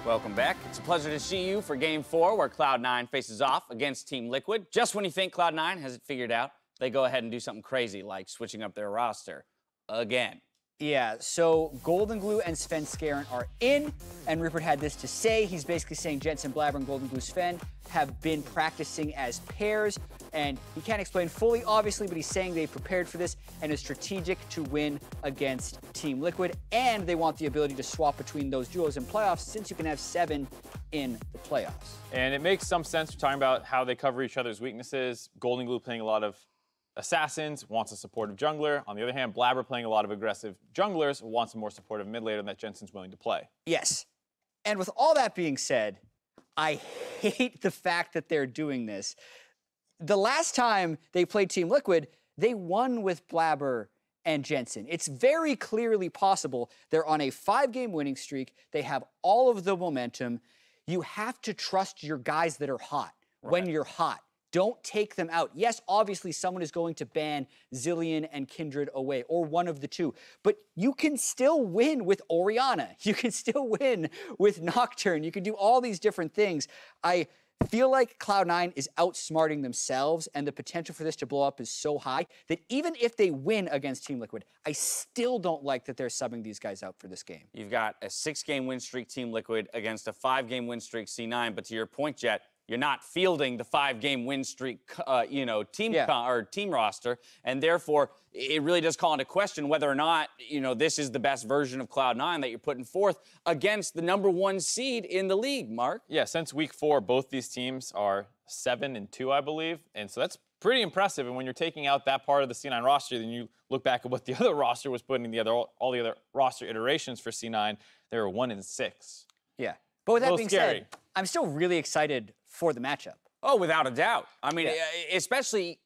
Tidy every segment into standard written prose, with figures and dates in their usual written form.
Welcome back. It's a pleasure to see you for Game 4, where Cloud9 faces off against Team Liquid. Just when you think Cloud9 has it figured out, they go ahead and do something crazy, like switching up their roster again. Yeah, so Goldenglue and Svenskeren are in, and Rupert had this to say. He's basically saying Jensen, Blabber, and Goldenglue Sven have been practicing as pairs, and he can't explain fully, obviously, but he's saying they prepared for this and is strategic to win against Team Liquid, and they want the ability to swap between those duos in playoffs, since you can have 7 in the playoffs. And it makes some sense. We're talking about how they cover each other's weaknesses. Goldenglue playing a lot of assassins, wants a supportive jungler. On the other hand, Blabber playing a lot of aggressive junglers, wants a more supportive mid laner that Jensen's willing to play. Yes. And with all that being said, I hate the fact that they're doing this. The last time they played Team Liquid, they won with Blabber and Jensen. It's very clearly possible. They're on a 5-game winning streak. They have all of the momentum. You have to trust your guys that are hot when you're hot. Don't take them out. Yes, obviously someone is going to ban Zilean and Kindred away, or one of the two, but you can still win with Orianna. You can still win with Nocturne. You can do all these different things. I feel like Cloud9 is outsmarting themselves, and the potential for this to blow up is so high that even if they win against Team Liquid, I still don't like that they're subbing these guys out for this game. You've got a 6-game win streak Team Liquid against a 5-game win streak C9, but to your point, Jet, you're not fielding the 5-game win streak, team roster, and therefore it really does call into question whether or not this is the best version of Cloud9 that you're putting forth against the #1 seed in the league. Mark? Yeah, since week 4, both these teams are 7-2, I believe, and so that's pretty impressive. And when you're taking out that part of the C9 roster, then you look back at what the other roster was putting together, all the other roster iterations for C9, they were 1-6. Yeah, but with that being scary. said, I'm still really excited for the matchup. Oh, without a doubt. I mean, especially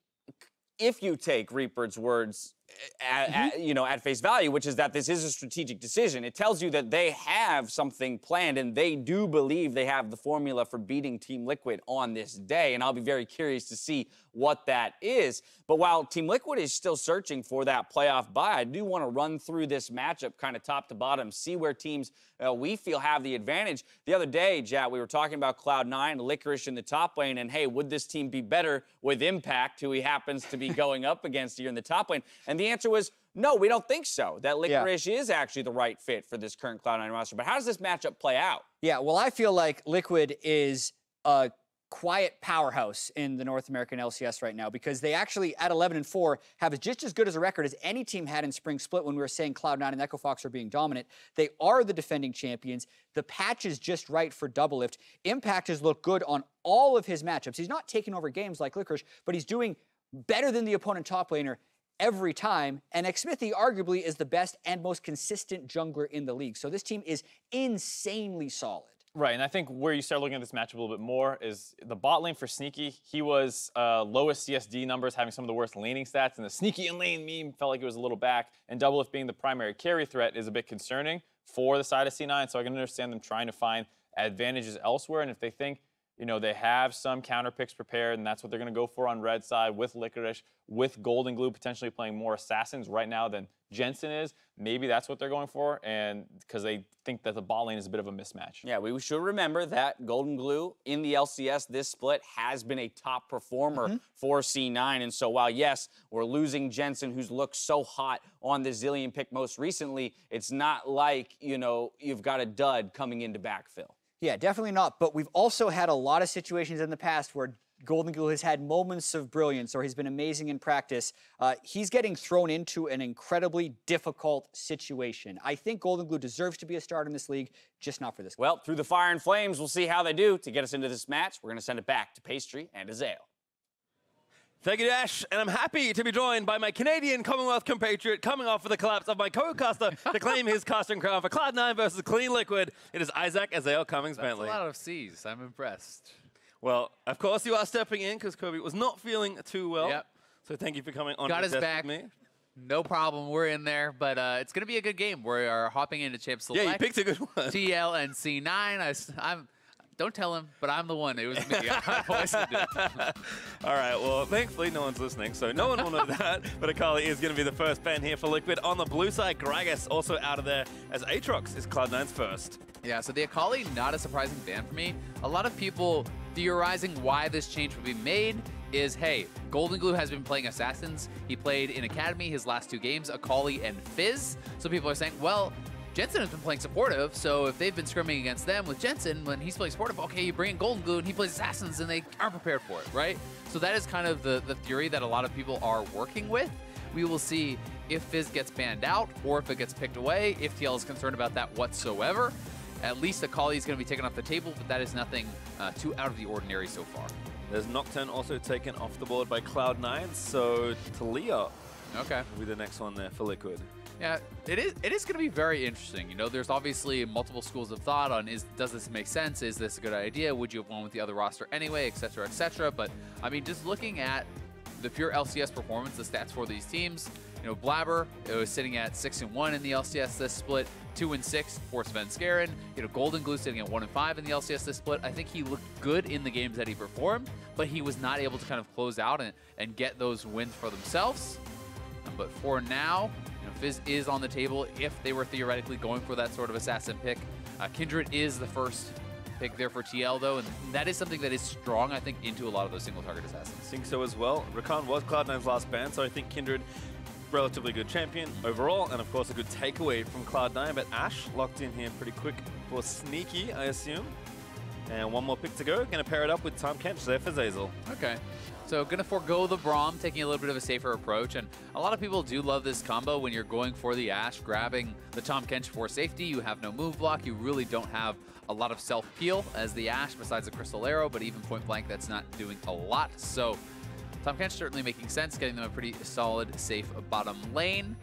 if you take Reaper's words at face value, which is that this is a strategic decision. It tells you that they have something planned, and they do believe they have the formula for beating Team Liquid on this day, and I'll be very curious to see what that is. But while Team Liquid is still searching for that playoff bye, I do want to run through this matchup kind of top to bottom, see where teams we feel have the advantage. The other day, Jat, we were talking about Cloud9, Licorice in the top lane, and hey, would this team be better with Impact, who he happens to be going up against here in the top lane? And the answer was, no, we don't think so. That Licorice is actually the right fit for this current Cloud9 roster. But how does this matchup play out? Yeah, well, I feel like Liquid is a quiet powerhouse in the North American LCS right now, because they actually, at 11-4, have just as good as a record as any team had in Spring Split when we were saying Cloud9 and Echo Fox are being dominant. They are the defending champions. The patch is just right for Doublelift. Impact has looked good on all of his matchups. He's not taking over games like Licorice, but he's doing better than the opponent top laner every time, and Xmithie arguably is the best and most consistent jungler in the league. So this team is insanely solid. Right, and I think where you start looking at this matchup a little bit more is the bot lane for Sneaky. He was lowest CSD numbers, having some of the worst laning stats, and the Sneaky in lane meme felt like it was a little back, and Doublelift being the primary carry threat is a bit concerning for the side of C9, so I can understand them trying to find advantages elsewhere, and if they think they have some counter picks prepared, and that's what they're going to go for on red side with Licorice, with Goldenglue potentially playing more assassins right now than Jensen is. Maybe that's what they're going for, and because they think that the bot lane is a bit of a mismatch. Yeah, we should remember that Goldenglue in the LCS this split has been a top performer for C9, and so while, yes, we're losing Jensen, who's looked so hot on the Zilean pick most recently, it's not like, you've got a dud coming into backfill. Yeah, definitely not. But we've also had a lot of situations in the past where Goldenglue has had moments of brilliance, or he's been amazing in practice. He's getting thrown into an incredibly difficult situation. I think Goldenglue deserves to be a starter in this league, just not for this game. Well, through the fire and flames, we'll see how they do. To get us into this match, we're going to send it back to Pastry and Zeyzal. Thank you, Ashe, and I'm happy to be joined by my Canadian Commonwealth compatriot coming off of the collapse of my co-caster to claim his casting crown for Cloud9 versus Clean Liquid. It is Isaac Zeyzal Cummings-Bentley. That's a lot of C's. I'm impressed. Well, of course you are stepping in because Kobe was not feeling too well. Yep. So thank you for coming on. Got his back. With me. No problem. We're in there, but it's going to be a good game. We are hopping into Champ Select. Yeah, you picked a good one. TL and C9. Don't tell him, but I'm the one. It was me. I voiced it. All right, well, thankfully no one's listening, so no one will know that. But Akali is going to be the first ban here for Liquid. On the blue side, Gragas also out of there, as Aatrox is Cloud9's first. Yeah, so the Akali, not a surprising ban for me. A lot of people theorizing why this change would be made is, hey, Goldenglue has been playing Assassins. He played in Academy his last 2 games, Akali and Fizz. So people are saying, well, Jensen has been playing supportive, so if they've been scrimming against them with Jensen when he's playing supportive, okay, you bring in Goldenglue and he plays Assassins and they aren't prepared for it, right? So that is kind of the theory that a lot of people are working with. We will see if Fizz gets banned out or if it gets picked away, if TL is concerned about that whatsoever. At least Akali is going to be taken off the table, but that is nothing too out of the ordinary so far. There's Nocturne also taken off the board by Cloud9, so Talia Okay. will be the next one there for Liquid. Yeah, it is going to be very interesting. You know, there's obviously multiple schools of thought on does this make sense? Is this a good idea? Would you have won with the other roster anyway, et cetera, et cetera. But, I mean, just looking at the pure LCS performance, the stats for these teams, you know, Blabber, it was sitting at 6-1 in the LCS this split, 2-6 for Svenskeren. You know, Goldenglue sitting at 1-5 in the LCS this split. I think he looked good in the games that he performed, but he was not able to kind of close out and get those wins for themselves. But for now, you know, Fizz is on the table if they were theoretically going for that sort of assassin pick. Kindred is the first pick there for TL, though, and that is something that is strong, I think, into a lot of those single-target assassins. I think so as well. Rakan was Cloud9's last ban, so I think Kindred, relatively good champion overall, and of course a good takeaway from Cloud9, but Ashe locked in here pretty quick for Sneaky, I assume. And one more pick to go. Going to pair it up with Tahm Kench there for Zeyzal. Okay. So going to forego the Braum, taking a little bit of a safer approach. And a lot of people do love this combo when you're going for the Ashe, grabbing the Tahm Kench for safety. You have no move block. You really don't have a lot of self-peel as the Ashe, besides the Crystal Arrow, but even point blank, that's not doing a lot. So Tahm Kench certainly making sense, getting them a pretty solid, safe bottom lane.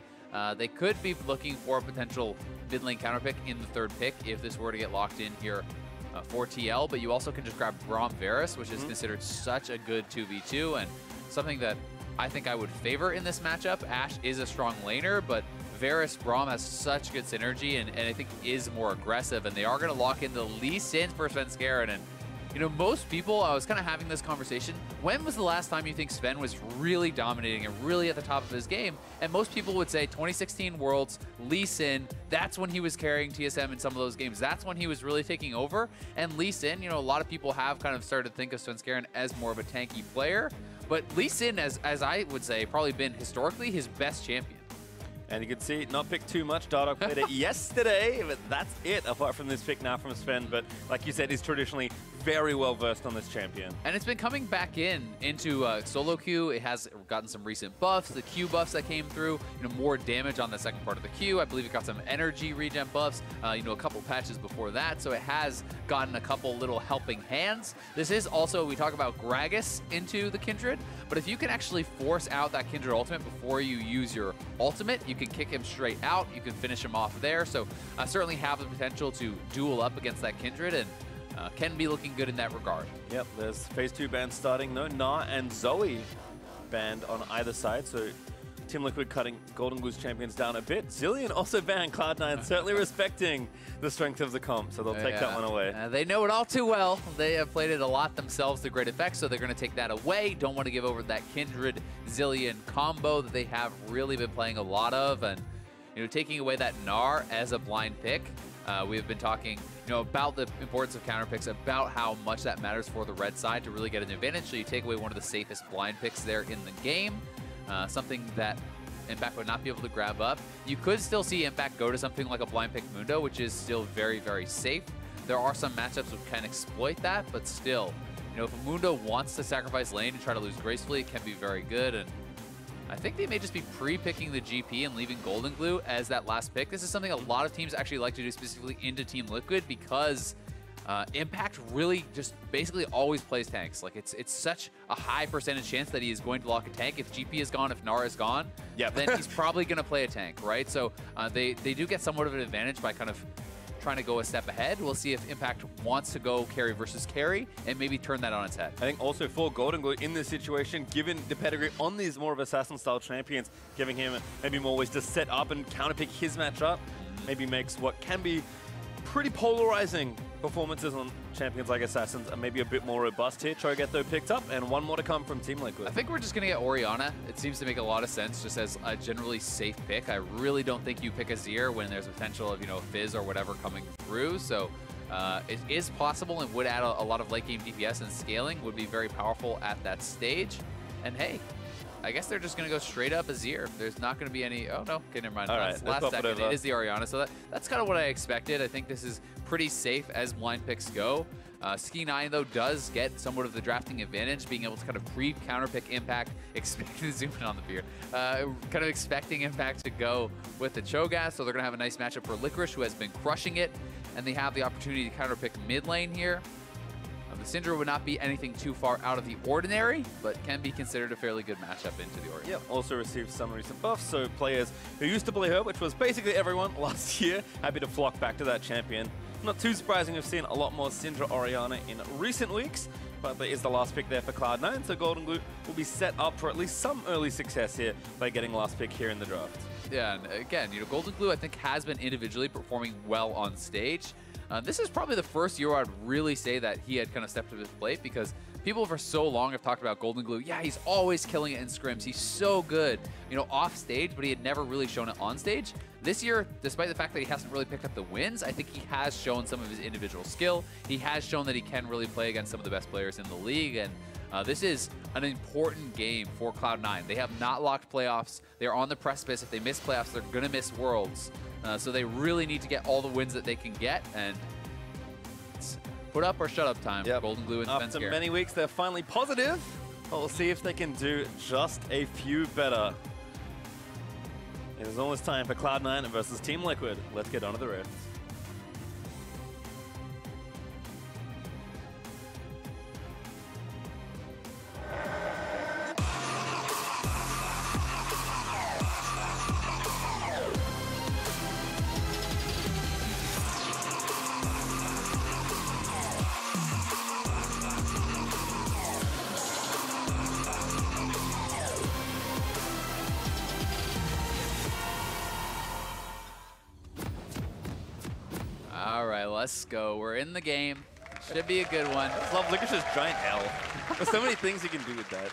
They could be looking for a potential mid lane counter pick in the 3rd pick if this were to get locked in here for TL, but you also can just grab Braum Varus, which is considered such a good 2v2 and something that I think I would favor in this matchup. Ashe is a strong laner, but Varus Braum has such good synergy and I think is more aggressive, and they are going to lock in the Lee Sin for Svenskeren. And you know, most people, I was kind of having this conversation, when was the last time you think Sven was really dominating and really at the top of his game? And most people would say 2016 Worlds, Lee Sin, that's when he was carrying TSM in some of those games. That's when he was really taking over. And Lee Sin, you know, a lot of people have kind of started to think of Svenskeren as more of a tanky player. But Lee Sin, as I would say, probably been historically his best champion. And you can see, not picked too much. Dardoch played it yesterday, but that's it, apart from this pick now from Sven. But like you said, he's traditionally very well versed on this champion. And it's been coming back into solo queue. It has gotten some recent buffs, the Q buffs that came through, you know, more damage on the second part of the Q. I believe it got some energy regen buffs, you know, a couple patches before that. So it has gotten a couple little helping hands. This is also, we talk about Gragas into the Kindred, but if you can actually force out that Kindred ultimate before you use your ultimate, you can kick him straight out. You can finish him off there. So certainly have the potential to duel up against that Kindred and can be looking good in that regard. Yep, there's phase 2 bans starting. No, Na and Zoe banned on either side. So Team Liquid cutting Goldenglue's champions down a bit. Zilean also banned. Cloud9 certainly respecting the strength of the comp, so they'll take that one away. They know it all too well. They have played it a lot themselves to great effect, so they're going to take that away. Don't want to give over that Kindred Zilean combo that they have really been playing a lot of, and you know, taking away that Gnar as a blind pick. We've been talking, you know, about the importance of counter picks, about how much that matters for the red side to really get an advantage. So you take away one of the safest blind picks there in the game, something that Impact would not be able to grab up. You could still see Impact go to something like a blind pick Mundo, which is still very, very safe. There are some matchups that can exploit that, but still, you know, if a Mundo wants to sacrifice lane and try to lose gracefully, it can be very good. And I think they may just be pre-picking the GP and leaving Goldenglue as that last pick. This is something a lot of teams actually like to do specifically into Team Liquid because Impact really just basically always plays tanks. Like it's such a high percentage chance that he is going to lock a tank. If GP is gone, if Gnar is gone, then he's probably going to play a tank, right? So they do get somewhat of an advantage by kind of trying to go a step ahead. We'll see if Impact wants to go carry versus carry and maybe turn that on its head. I think also for Goldenglue in this situation, given the pedigree on these more of assassin-style champions, giving him maybe more ways to set up and counterpick his matchup, maybe makes what can be pretty polarizing performances on champions like Assassins and maybe a bit more robust here. Cho'Gath though picked up, and one more to come from Team Liquid. I think we're just going to get Orianna. It seems to make a lot of sense just as a generally safe pick. I really don't think you pick Azir when there's a potential of, you know, Fizz or whatever coming through. So it is possible and would add a lot of late game DPS, and scaling would be very powerful at that stage. And hey, I guess they're just going to go straight up Azir. There's not going to be any... Oh, no. Okay, never mind. All right, last second, it is the Orianna. So that's kind of what I expected. I think this is pretty safe as blind picks go. Ski9, though, does get somewhat of the drafting advantage, being able to kind of pre-counter pick Impact, expecting to zoom in on the beer, kind of expecting Impact to go with the Cho'Gath. So they're going to have a nice matchup for Licorice, who has been crushing it, and they have the opportunity to counter pick mid lane here. The Syndra would not be anything too far out of the ordinary, but can be considered a fairly good matchup into the Orianna. Yep, also received some recent buffs, so players who used to play her, which was basically everyone last year, happy to flock back to that champion. Not too surprising, we've seen a lot more Syndra Orianna in recent weeks, but there is the last pick there for Cloud9, so Goldenglue will be set up for at least some early success here by getting last pick here in the draft. Yeah, and again, Goldenglue I think has been individually performing well on stage. This is probably the first year I'd really say that he had kind of stepped to his plate, because people for so long have talked about Goldenglue. Yeah, he's always killing it in scrims. He's so good, off stage, but he had never really shown it on stage. This year, despite the fact that he hasn't really picked up the wins, I think he has shown some of his individual skill. He has shown that he can really play against some of the best players in the league, and this is an important game for Cloud9. They have not locked playoffs. They're on the precipice. If they miss playoffs, they're going to miss Worlds. So they really need to get all the wins that they can get, and it's put up or shut up time for Goldenglue and Svenskeren. After many weeks, they're finally positive. We'll see if they can do just a few better. It is almost time for Cloud9 versus Team Liquid. Let's get on to the rifts. All right, let's go. We're in the game. Should be a good one. I love Licorice's giant L. There's so many things you can do with that.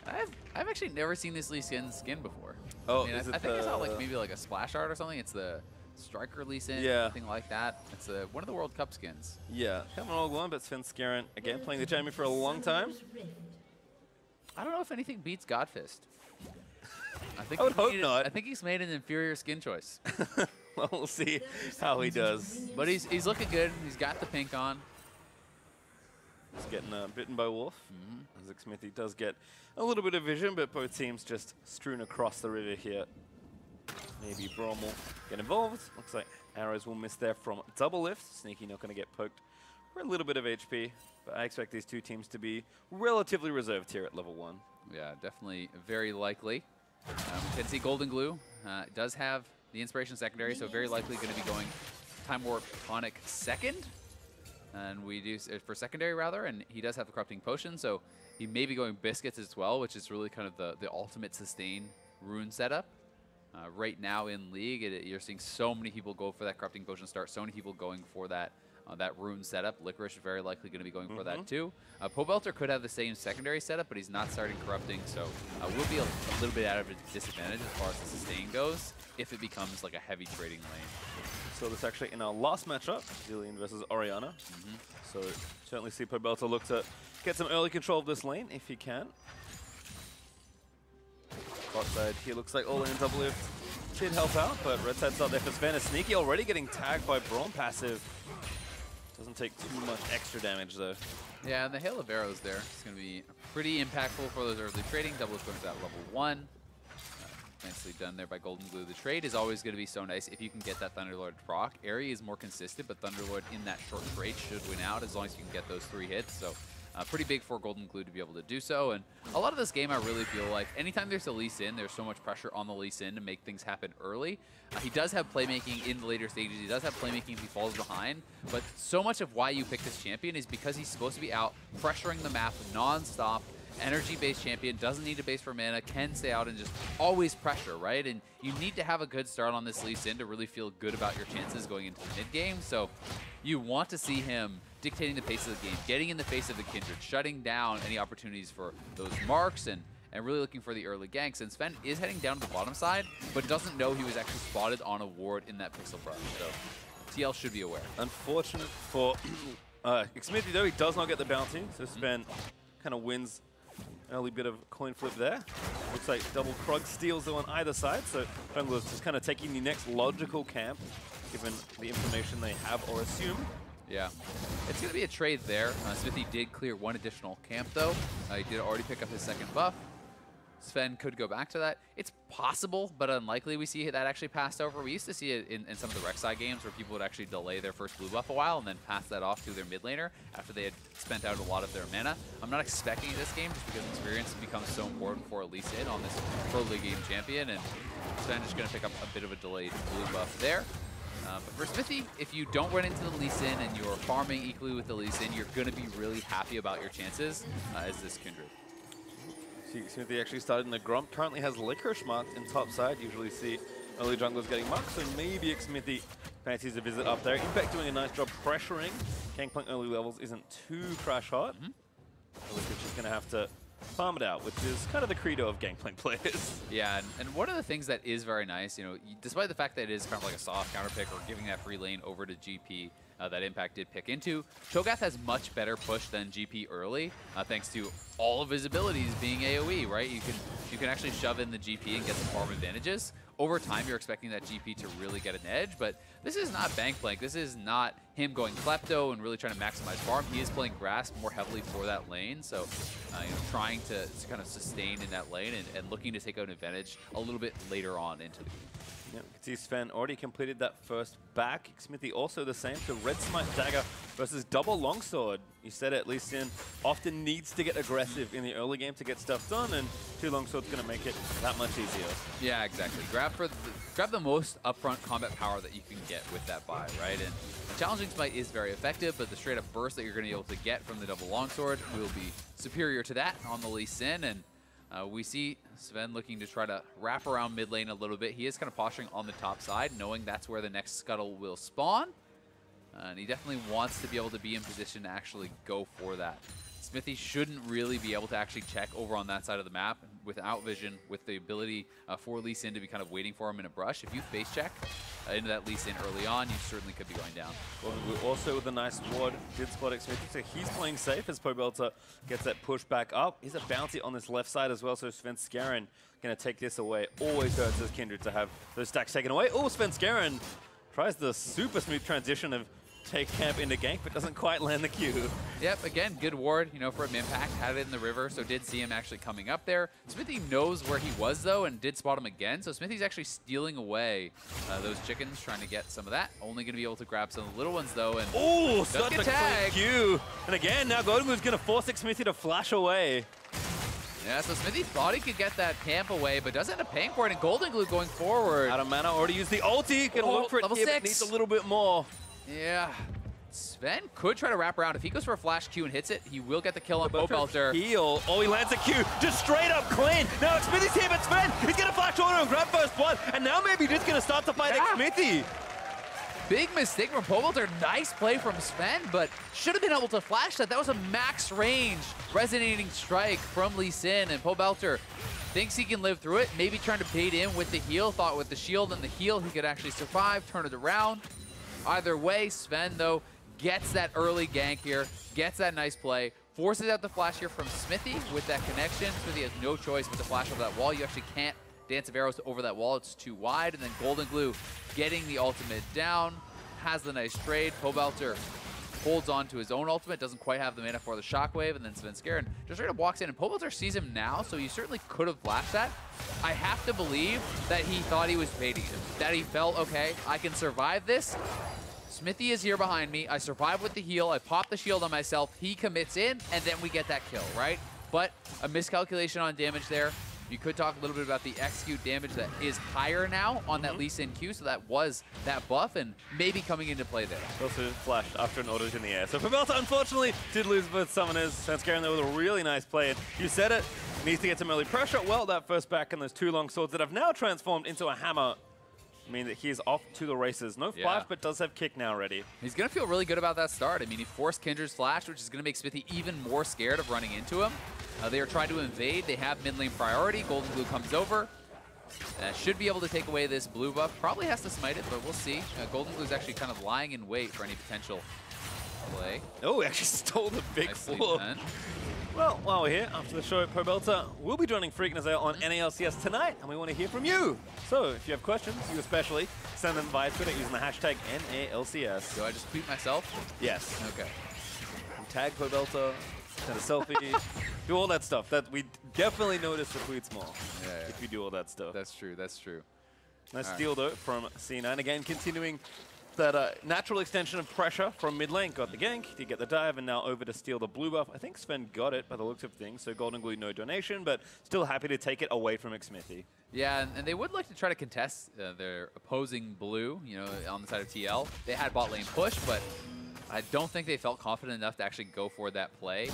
Yeah. I've actually never seen this Lee Sin skin before. Oh, I think I saw maybe like a splash art or something. It's the Striker Lee Sin, something like that. It's one of the World Cup skins. Yeah, haven't all gone, but Svenskeren again playing the champion for a long time. I don't know if anything beats Godfist. I would hope not. I think he's made an inferior skin choice. Well, we'll see how he does. But he's looking good. He's got the pink on. He's getting bitten by Wolf. As Xmithie does get a little bit of vision, but both teams just strewn across the river here. Maybe Braum will get involved. Looks like arrows will miss there from Doublelift. Sneaky not going to get poked for a little bit of HP, but I expect these two teams to be relatively reserved here at level 1. Yeah, definitely very likely. We can see Goldenglue does have the Inspiration secondary, so very likely going to be going Time Warp Tonic second. And we do for secondary rather, and he does have the Corrupting Potion, so he may be going Biscuits as well, which is really kind of the ultimate sustain rune setup. Right now in League, you're seeing so many people go for that Corrupting Potion start, so many people going for that rune setup. Licorice is very likely going to be going for that too. Pobelter could have the same secondary setup, but he's not starting Corrupting, so we'll be a little bit out of a disadvantage as far as the sustain goes if it becomes like a heavy trading lane. So this actually in our last matchup, Zillion versus Orianna. So certainly see Pobelter look to get some early control of this lane if he can. Bot side here looks like Olleh and Doublelift did help out, but red side's not there for Sven. Sneaky already getting tagged by Braum passive. Doesn't take too much extra damage though. Yeah, and the Hail of Arrows there is going to be pretty impactful for those early trading. Doublelift going to that level 1. Nicely done there by Goldenglue. The trade is always going to be so nice if you can get that Thunderlord proc. Airy is more consistent, but Thunderlord in that short trade should win out as long as you can get those 3 hits. So pretty big for Goldenglue to be able to do so. And a lot of this game, I really feel like anytime there's a Lee Sin, there's so much pressure on the Lee Sin to make things happen early. He does have playmaking in the later stages. He does have playmaking if he falls behind. But so much of why you pick this champion is because he's supposed to be out pressuring the map non-stop. Energy-based champion, doesn't need to base for mana, can stay out and just always pressure, right? And you need to have a good start on this Lee Sin to really feel good about your chances going into the mid-game. So you want to see him dictating the pace of the game, getting in the face of the Kindred, shutting down any opportunities for those marks and and really looking for the early ganks. And Sven is heading down to the bottom side, but doesn't know he was actually spotted on a ward in that pixel brush. So TL should be aware. Unfortunate for Xmithie, though, he does not get the bounty, so Sven kind of wins an early bit of coin flip there. Looks like double Krog steals though on either side, so Jungle is just kind of taking the next logical camp, given the information they have or assume. Yeah, it's going to be a trade there. Xmithie did clear one additional camp though. He did already pick up his second buff. Sven could go back to that. It's possible, but unlikely we see that actually passed over. We used to see it in some of the Rek'Sai games where people would actually delay their first blue buff a while and then pass that off to their mid laner after they had spent out a lot of their mana. I'm not expecting it this game just because experience becomes so important for a Lee Sin on this pro league game champion, and Sven just going to pick up a bit of a delayed blue buff there. But for Xmithie, if you don't run into the Lee Sin and you're farming equally with the Lee Sin, you're going to be really happy about your chances as this Kindred. Xmithie actually started in the Gromp, currently has Licorice marked in top side. Usually see early junglers getting marked, so maybe Xmithie fancies a visit up there. Impact doing a nice job pressuring. Gangplank early levels isn't too crash hot. Licorice is going to have to farm it out, which is kind of the credo of Gangplank players. Yeah, and one of the things that is very nice, you know, despite the fact that it is kind of like a soft counter pick or giving that free lane over to GP, that Impact did pick into. Cho'Gath has much better push than GP early, thanks to all of his abilities being AoE, right? You can actually shove in the GP and get some farm advantages. Over time, you're expecting that GP to really get an edge, but this is not Gangplank. This is not him going klepto and really trying to maximize farm. He is playing Grasp more heavily for that lane, so you know, trying to kind of sustain in that lane and looking to take out an advantage a little bit later on into the game. Yeah, we can see Sven already completed that first back. Xmithie also the same. So Red Smite Dagger versus double Longsword. You said it, Lee Sin often needs to get aggressive in the early game to get stuff done, and two Longswords going to make it that much easier. Yeah, exactly. Grab the most upfront combat power that you can get with that buy, right? And Challenging Smite is very effective, but the straight up burst that you're going to be able to get from the double Longsword will be superior to that on the Lee Sin. And we see Sven looking to try to wrap around mid lane a little bit. He is kind of posturing on the top side, knowing that's where the next scuttle will spawn. And he definitely wants to be able to be in position to actually go for that. Xmithie shouldn't really be able to actually check over on that side of the map without vision, with the ability for Lee Sin to be kind of waiting for him in a brush. If you face check into that Lee Sin early on, you certainly could be going down. Goldenglue also with a nice ward did spot Xmithie, so he's playing safe as Pobelter gets that push back up. He's a bounty on this left side as well, so Svenskeren going to take this away. Always hurts as Kindred to have those stacks taken away. Oh, Svenskeren tries the super smooth transition of take camp into gank, but doesn't quite land the Q. Yep, again, good ward, you know, from Impact. Had it in the river, so did see him actually coming up there. Xmithie knows where he was, though, and did spot him again. So Xmithie's actually stealing away those chickens, trying to get some of that. Only going to be able to grab some of the little ones, though. And oh, such a clean Q. And again, now Goldenglue is going to force Xmithie to flash away. Yeah, so Xmithie thought he could get that camp away, but does end up paying for it, and Goldenglue going forward. Out of mana, already used the ulti. Gonna look for it level here, 6. but needs a little bit more. Yeah. Sven could try to wrap around. If he goes for a flash Q and hits it, he will get the kill on Pobelter. Heal. Oh, he lands a Q. Just straight up clean. Now Xmithie's here, but Sven, he's going to flash order and grab first blood. And now maybe just going to start to fight Xmithie. Big mistake from Pobelter. Nice play from Sven, but should have been able to flash that. That was a max range resonating strike from Lee Sin, and Pobelter thinks he can live through it. Maybe trying to bait in with the heal. Thought with the shield and the heal he could actually survive, turn it around. Either way, Sven, though, gets that early gank here, gets that nice play, forces out the flash here from Xmithie with that connection. Xmithie has no choice but to flash over that wall. You actually can't dance of arrows over that wall. It's too wide. And then Goldenglue getting the ultimate down, has the nice trade. Pobelter holds on to his own ultimate, doesn't quite have the mana for the shockwave, and then Svenskeren just straight up walks in, and Pobelter sees him now, so he certainly could have flashed that. I have to believe that he thought he was baiting him, that he felt, okay, I can survive this. Xmithie is here behind me. I survive with the heal. I pop the shield on myself. He commits in, and then we get that kill, right? But a miscalculation on damage there. You could talk a little bit about the execute damage that is higher now on that Lee Sin Q, so that was that buff, and maybe coming into play there. Also flashed after an order's in the air. So Pobelter, unfortunately, did lose both summoners. Svenskeren, though, with a really nice play. And you said it, needs to get some early pressure. Well, that first back and those two long swords that have now transformed into a hammer. mean that he is off to the races. No Yeah. flash, but does have kick now ready. He's going to feel really good about that start. I mean, he forced Kindred's flash, which is going to make Xmithie even more scared of running into him. They are trying to invade. They have mid lane priority. Goldenglue comes over. Should be able to take away this blue buff. Probably has to smite it, but we'll see. Goldenglue is actually kind of lying in wait for any potential play. Oh, he actually stole the big Nicely four. done. Well, while we're here, after the show, Pobelter will be joining FLICKR and Azale on LCS tonight, and we want to hear from you. So, if you have questions, you especially, send them via Twitter using the hashtag NALCS. Do I just tweet myself? Yes. Okay. Tag Pobelter, send a selfie, do all that stuff. That we definitely notice the tweets more if you do all that stuff. That's true. That's true. Nice steal, though, from C9. Again, continuing that natural extension of pressure from mid lane. Got the gank, did get the dive, and now over to steal the blue buff. I think Sven got it by the looks of things, so Goldenglue no donation, but still happy to take it away from Xmithie. Yeah, and they would like to try to contest their opposing blue, you know, on the side of TL. They had bot lane push, but I don't think they felt confident enough to actually go for that play.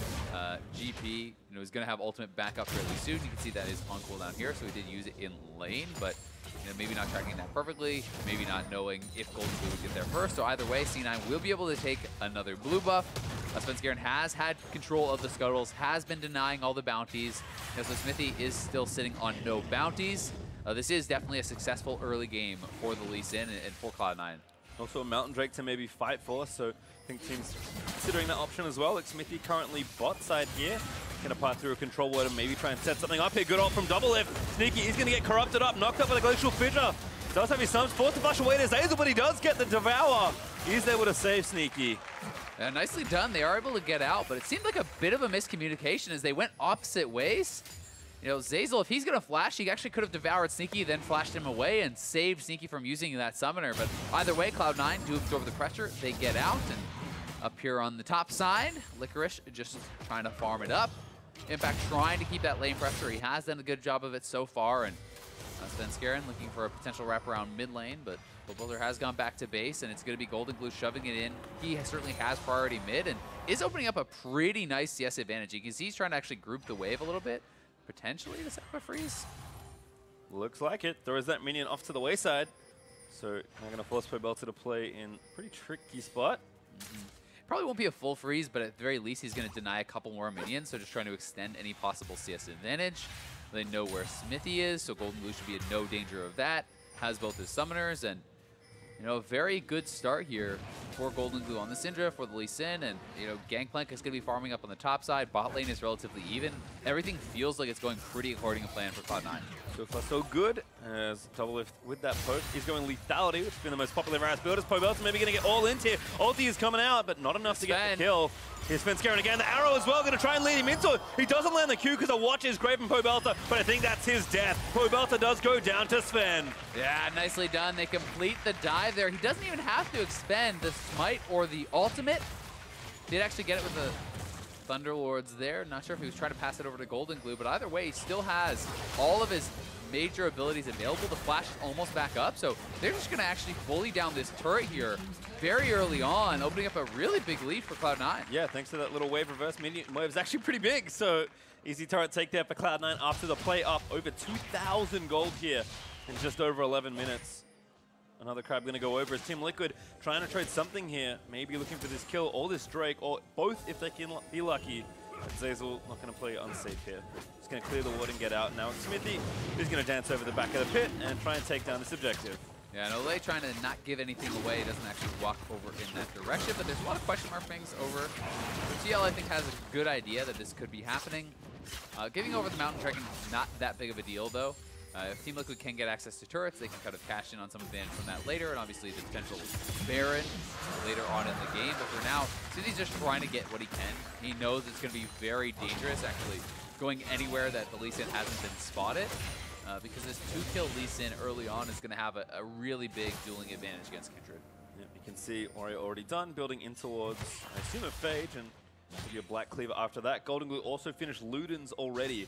GP, you know, is going to have ultimate backup fairly soon. You can see that is on cooldown here, so he did use it in lane, but you know, maybe not tracking that perfectly, maybe not knowing if Goldenglue would get there first. So either way, C9 will be able to take another blue buff. Svenskeren has had control of the scuttles, has been denying all the bounties. You know, so Xmithie is still sitting on no bounties. This is definitely a successful early game for the Lee Sin and for Cloud9. Also a Mountain Drake to maybe fight for, so I think teams considering that option as well. Xmithie currently bot side here. Gonna part through a control ward and maybe try and set something up here. Good ult from Doublelift. Sneaky is gonna get corrupted up, knocked up by the Glacial Fissure. Does have his sums, forced to flash away to Zeyzal, but he does get the Devour. He's able to save Sneaky. Nicely done. They are able to get out, but it seemed like a bit of a miscommunication as they went opposite ways. You know, Zeyzal, if he's going to flash, he actually could have devoured Sneaky, then flashed him away and saved Sneaky from using that summoner. But either way, Cloud9 do absorb the pressure. They get out, and up here on the top side, Licorice just trying to farm it up. In fact, trying to keep that lane pressure. He has done a good job of it so far, and Svenskeren looking for a potential wraparound mid lane, but Pobelter has gone back to base, and it's going to be Goldenglue shoving it in. He certainly has priority mid, and is opening up a pretty nice CS advantage. You can see he's trying to actually group the wave a little bit, potentially to set up a freeze. Looks like it. Throws that minion off to the wayside. So I'm going to force Pobelter to play in a pretty tricky spot. Probably won't be a full freeze, but at the very least, he's going to deny a couple more minions, so just trying to extend any possible CS advantage. They know where Xmithie is, so Goldenglue should be in no danger of that. Has both his summoners, and you know, a very good start here for Goldenglue on the Syndra, for the Lee Sin, and you know, Gangplank is going to be farming up on the top side. Bot lane is relatively even. Everything feels like it's going pretty according to plan for Cloud9. So far, so good. As Doublelift with that poke, he's going lethality, which has been the most popular Varus build. As Pobelter maybe going to get all into here. Ulti is coming out, but not enough to get the kill. Here's Svenskeren again. The arrow as well, going to try and lead him into it. He doesn't land the Q because the watch is great from Pobelter, but I think that's his death. Pobelter does go down to Sven. Yeah, nicely done. They complete the dive there. He doesn't even have to expend the smite or the ultimate. Did actually get it with the Thunderlords there. Not sure if he was trying to pass it over to Goldenglue, but either way, he still has all of his major abilities available. The flash is almost back up, so they're just going to actually bully down this turret here very early on, opening up a really big lead for Cloud9. Yeah, thanks to that little wave reverse. Minion wave is actually pretty big, so easy turret take there for Cloud9 after the play up. Over 2,000 gold here in just over 11 minutes. Another crab going to go over as Team Liquid trying to trade something here. Maybe looking for this kill or this Drake, or both if they can be lucky. Zeyzal not going to play unsafe here. He's going to clear the ward and get out. Now Xmithie is going to dance over the back of the pit and try and take down this objective. Yeah, and Olleh trying to not give anything away. He doesn't actually walk over in that direction, but there's a lot of question mark things over. So TL, I think, has a good idea that this could be happening. Giving over the mountain trekking, not that big of a deal, though. If Team Liquid can get access to turrets, they can kind of cash in on some advantage from that later, and obviously the potential Baron later on in the game. But for now, City's just trying to get what he can. He knows it's going to be very dangerous, actually, going anywhere that the Lee Sin hasn't been spotted, because this 2-kill Lee Sin early on is going to have a really big dueling advantage against Kindred. Yeah, you can see Ori already done, building in towards, I assume, a Phage, and maybe a Black Cleaver after that. Goldenglue also finished Ludens already,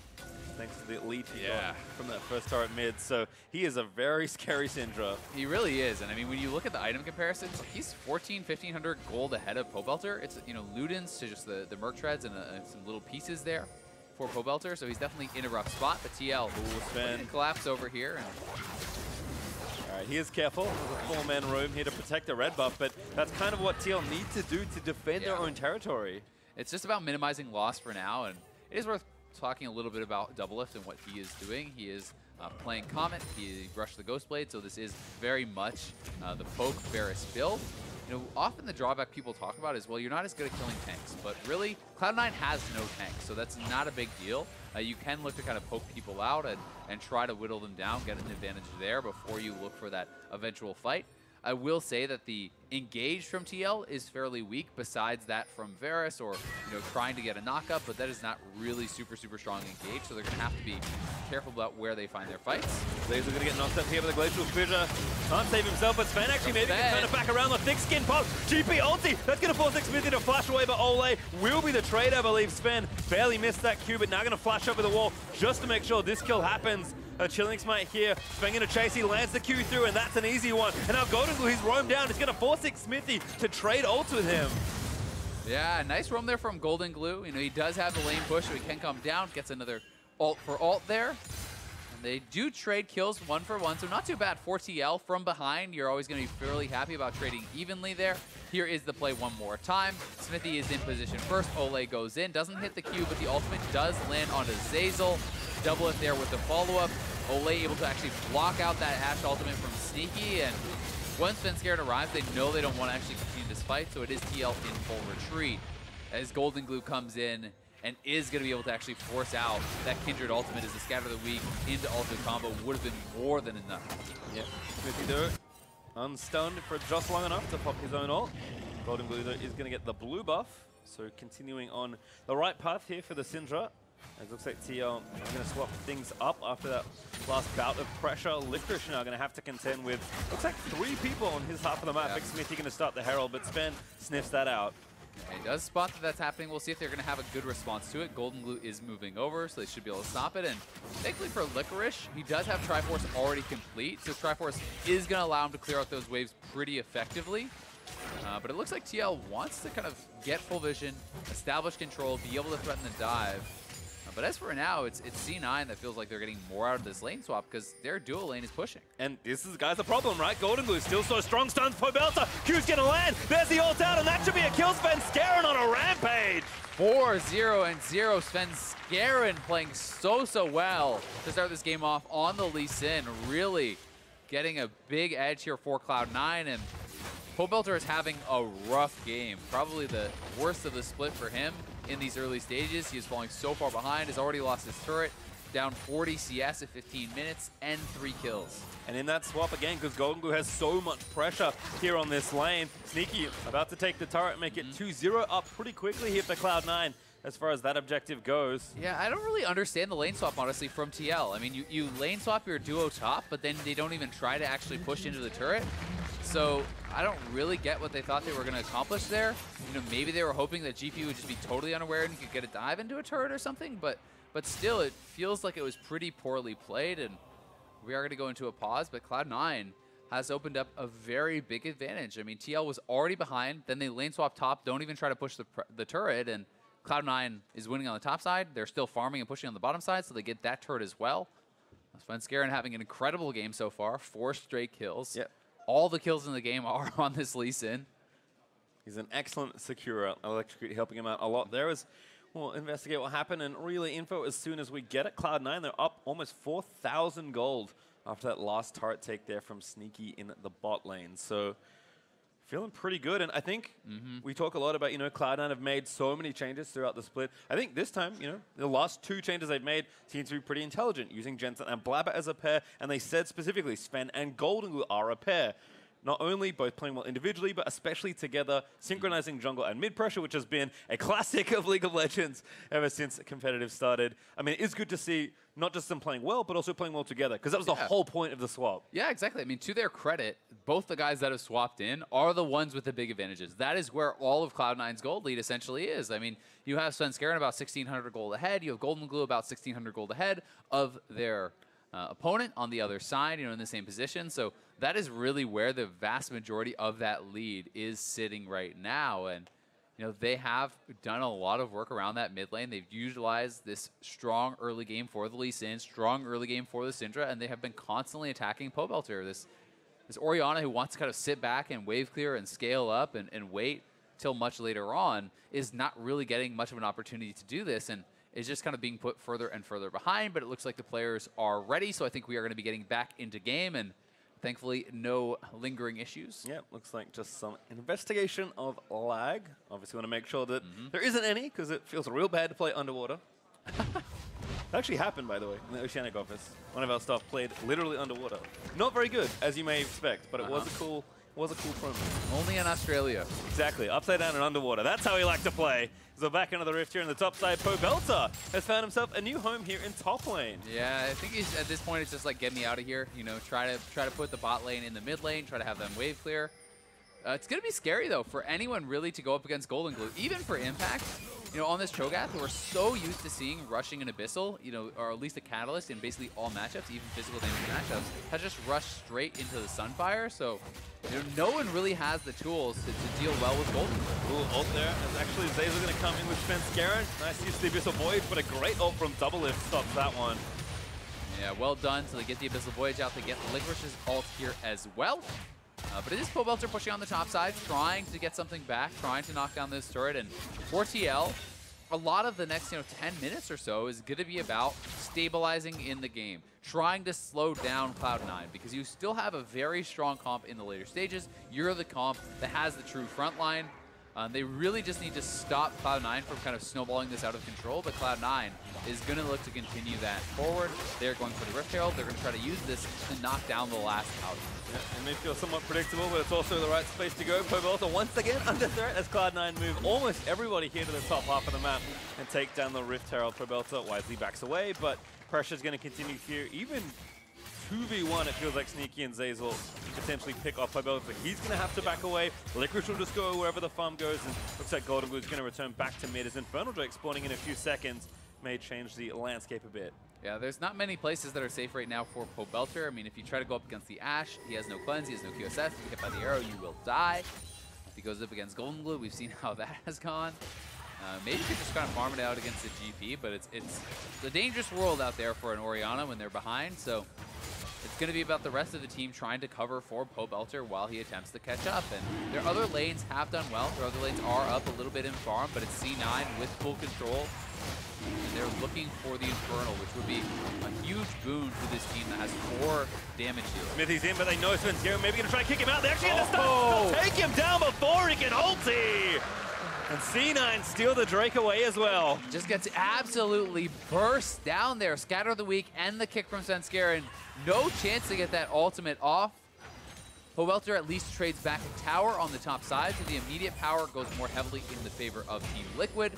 thanks to the lead he got from that first turret mid. So he is a very scary Syndra. He really is. And I mean, when you look at the item comparisons, he's 1,500 gold ahead of Pobelter. It's, you know, Ludens to just the Merc Treads and some little pieces there for Pobelter. So he's definitely in a rough spot. But TL will collapse over here. And All right, he is careful. There's a 4-man room here to protect the red buff, but that's kind of what TL need to do to defend their own territory. It's just about minimizing loss for now, and it is worth talking a little bit about Doublelift and what he is doing. He is playing Comet, he rushed the Ghost Blade, so this is very much the poke Varus build. You know, often the drawback people talk about is, well, you're not as good at killing tanks, but really, Cloud9 has no tanks, so that's not a big deal. You can look to kind of poke people out and try to whittle them down, get an advantage there before you look for that eventual fight. I will say that the engage from TL is fairly weak, besides that from Varus or, you know, trying to get a knockup, but that is not really super strong engage, so they're going to have to be careful about where they find their fights. Zeyzal going to get knocked up here with a Glacial Fissure. Can't save himself, but Sven actually maybe can turn it back around the thick skin pop. GP ulti, that's going to force Xmithie to flash away, but Olleh will be the trade, I believe. Sven barely missed that Q, but now going to flash over the wall just to make sure this kill happens. A Chilling Smite here, Sven going to chase, he lands the Q through, and that's an easy one. And now Goldenglue, he's roamed down, he's going to force Xmithie to trade ults with him. Yeah, nice roam there from Goldenglue. You know, he does have the lane push, so he can come down, gets another ult for ult there. And they do trade kills 1 for 1, so not too bad for TL. From behind, you're always going to be fairly happy about trading evenly there. Here is the play one more time. Xmithie is in position first, Olleh goes in, doesn't hit the Q, but the ultimate does land onto Zeyzal. Doublelift there with the follow-up. Olleh able to actually block out that Ashe ultimate from Sneaky, and once Svenskeren arrives, they know they don't want to actually continue this fight, so it is TL in full retreat. As Goldenglue comes in and is going to be able to actually force out that Kindred ultimate as the Scatter the Weak into ultimate combo would have been more than enough. Yep, Xmithie though, unstunned for just long enough to pop his own ult. Goldenglue though is going to get the blue buff, so continuing on the right path here for the Syndra. It looks like TL are going to swap things up after that last bout of pressure. Licorice now going to have to contend with, looks like 3 people on his half of the map. Yeah. Xmithie going to start the Herald, but Sven sniffs that out. He does spot that that's happening. We'll see if they're going to have a good response to it. Goldenglue is moving over, so they should be able to stop it. And thankfully for Licorice, he does have Triforce already complete, so Triforce is going to allow him to clear out those waves pretty effectively. But it looks like TL wants to kind of get full vision, establish control, be able to threaten the dive. But as for now, it's C9 that feels like they're getting more out of this lane swap because their dual lane is pushing. And this is, guys, the problem, right? Goldenglue still so strong, stuns Pobelter. Q's gonna land. There's the ult out, and that should be a kill. Svenskeren on a rampage. 4-0-0. Svenskeren playing so well to start this game off on the Lee Sin. Really getting a big edge here for Cloud9. And Pobelter is having a rough game. Probably the worst of the split for him in these early stages. He is falling so far behind, has already lost his turret, down 40 CS at 15 minutes, and 3 kills. And in that swap again, because Goldenglue has so much pressure here on this lane, Sneaky about to take the turret, make it 2-0 up pretty quickly here for Cloud9 as far as that objective goes. Yeah, I don't really understand the lane swap, honestly, from TL. I mean, you lane swap your duo top, but then they don't even try to actually push into the turret. So I don't really get what they thought they were going to accomplish there. You know, maybe they were hoping that GP would just be totally unaware and could get a dive into a turret or something, but still, it feels like it was pretty poorly played, and we are going to go into a pause, but Cloud9 has opened up a very big advantage. I mean, TL was already behind, then they lane swap top, don't even try to push the turret, and Cloud9 is winning on the top side. They're still farming and pushing on the bottom side, so they get that turret as well. Svenskeren having an incredible game so far, 4 straight kills. Yep. All the kills in the game are on this Lee Sin. He's an excellent securer. Electrocute helping him out a lot there as we'll investigate what happened and really info as soon as we get it. Cloud9, they're up almost 4,000 gold after that last turret take there from Sneaky in the bot lane. So feeling pretty good. And I think we talk a lot about, you know, Cloud9 have made so many changes throughout the split. I think this time, you know, the last 2 changes they've made seem to be pretty intelligent, using Jensen and Blabber as a pair. And they said specifically Sven and Goldenglue are a pair. Not only both playing well individually, but especially together, synchronizing jungle and mid pressure, which has been a classic of League of Legends ever since competitive started. I mean, it is good to see not just them playing well, but also playing well together, because that was the whole point of the swap. Yeah, exactly. I mean, to their credit, both the guys that have swapped in are the ones with the big advantages. That is where all of Cloud9's gold lead essentially is. I mean, you have Svenskeren about 1,600 gold ahead. You have Goldenglue about 1,600 gold ahead of their opponent on the other side, you know, in the same position. So that is really where the vast majority of that lead is sitting right now. And, you know, they have done a lot of work around that mid lane. They've utilized this strong early game for the Lee Sin, strong early game for the Syndra, and they have been constantly attacking Pobelter. This this Orianna who wants to kind of sit back and wave clear and scale up and wait till much later on is not really getting much of an opportunity to do this, and is just kind of being put further and further behind. But it looks like the players are ready, so I think we are going to be getting back into game, and thankfully no lingering issues. Yeah, looks like just some investigation of lag. Obviously want to make sure that there isn't any, because it feels real bad to play underwater. That actually happened, by the way, in the Oceanic office. One of our staff played literally underwater. Not very good, as you may expect, but it was a cool promo. Only in Australia. Exactly, upside down and underwater. That's how we like to play. So back into the rift here in the top side. Pobelter has found himself a new home here in top lane. Yeah, I think he's, at this point it's just like, get me out of here. You know, try to put the bot lane in the mid lane, try to have them wave clear. It's going to be scary, though, for anyone really to go up against Goldenglue, even for Impact. You know, on this Cho'Gath, we're so used to seeing rushing an Abyssal, you know, or at least a Catalyst in basically all matchups, even physical damage matchups, has just rushed straight into the Sunfire. So, you know, no one really has the tools to deal well with Goldenglue. Ooh, ult there. As actually Zeyzal going to come in with Svenskeren. Nice use of the Abyssal Voyage, but a great ult from Doublelift stops that one. Yeah, well done. So they get the Abyssal Voyage out. They get Licorice's ult here as well. But it is Pobelter pushing on the top side, trying to get something back, trying to knock down this turret. And for TL, a lot of the next 10 minutes or so is going to be about stabilizing in the game, trying to slow down Cloud9, because you still have a very strong comp in the later stages. You're the comp that has the true front line. They really just need to stop Cloud9 from kind of snowballing this out of control, but Cloud9 is going to look to continue that forward. They're going for the Rift Herald. They're going to try to use this to knock down the last out. Yeah, it may feel somewhat predictable, but it's also the right space to go. Pobelter once again under threat as Cloud9 move almost everybody here to the top half of the map and take down the Rift Herald. Pobelter wisely backs away, but pressure's going to continue here. Even 2v1, it feels like Sneaky and Zeyzal potentially pick off Pobelter. He's going to have to back away. Licorice will just go wherever the farm goes, and looks like Goldenglue is going to return back to mid as Infernal Drake spawning in a few seconds may change the landscape a bit. Yeah, there's not many places that are safe right now for Pobelter. I mean, if you try to go up against the Ashe, he has no cleanse, he has no QSS. If you get hit by the arrow, you will die. If he goes up against Goldenglue, we've seen how that has gone. Maybe you could just kind of farm it out against the GP, but it's a dangerous world out there for an Orianna when they're behind, so it's going to be about the rest of the team trying to cover for Pobelter while he attempts to catch up. And their other lanes have done well. Their other lanes are up a little bit in farm, but it's C9 with full control. And they're looking for the Infernal, which would be a huge boon to this team that has 4 damage here. Xmithie's in, but they know Svenskeren. Maybe going to try to kick him out. They actually have to take him down before he can ulti. And C9 steal the Drake away as well. Just gets absolutely burst down there. Scatter the Weak and the kick from Svenskeren. No chance to get that ultimate off. Pobelter at least trades back a tower on the top side, so the immediate power goes more heavily in the favor of Team Liquid.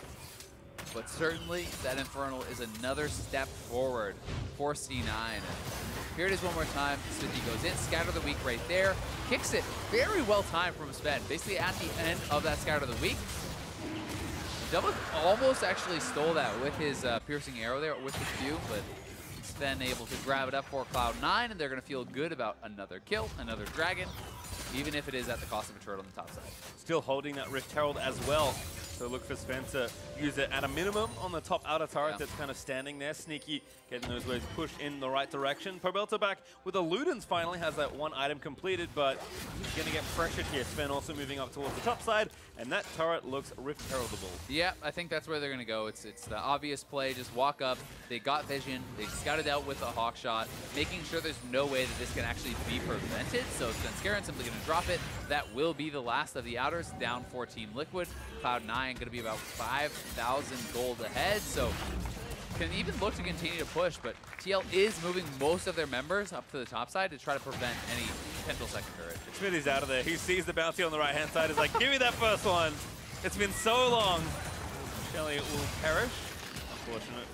But certainly, that Infernal is another step forward for C9. Here it is one more time. Xmithie goes in, Scatter the Weak right there. Kicks it very well timed from Sven. Basically at the end of that Scatter the Weak. Doublelift almost actually stole that with his piercing arrow there, with the Q, but Sven able to grab it up for Cloud9, and they're going to feel good about another kill, another dragon, even if it is at the cost of a turret on the top side. Still holding that Rift Herald as well. So look for Sven to use it at a minimum on the top outer turret that's kind of standing there. Sneaky getting those waves pushed in the right direction. Pobelter back with the Ludens finally has that one item completed, but he's going to get pressured here. Sven also moving up towards the top side, and that turret looks Rift Heraldable. Yeah, I think that's where they're going to go. It's the obvious play. Just walk up. They got vision. They scouted out with a hawk shot, making sure there's no way that this can actually be prevented. So Svenskeren simply going to drop it. That will be the last of the outers, down for Team Liquid. Cloud9 going to be about 5,000 gold ahead, so can even look to continue to push, but TL is moving most of their members up to the top side to try to prevent any potential second turret. Xmithie's out of there. He sees the bounty on the right-hand side. He's like, give me that first one. It's been so long. Shelly will perish. Unfortunate.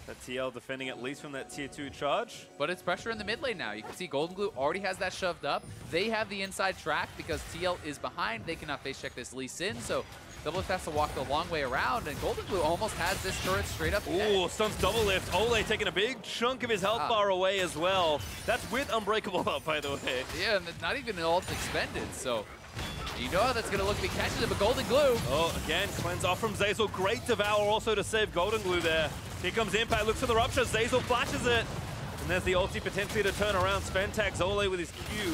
That TL defending at least from that tier 2 charge. But it's pressure in the mid lane now. You can see Goldenglue already has that shoved up. They have the inside track because TL is behind. They cannot face check this Lee Sin, so Doublelift has to walk the long way around, and Goldenglue almost has this turret straight up. Ooh, stuns Doublelift. Olleh taking a big chunk of his health bar away as well. That's with Unbreakable up, by the way. Yeah, and not even an ult expended, so you know how that's going to look if he catches it, but Goldenglue. Oh, again, cleanse off from Zeyzal. Great Devour also to save Goldenglue there. Here comes Impact, looks for the Rupture. Zeyzal flashes it. And there's the ulti potentially to turn around. Sven tags Olleh with his Q,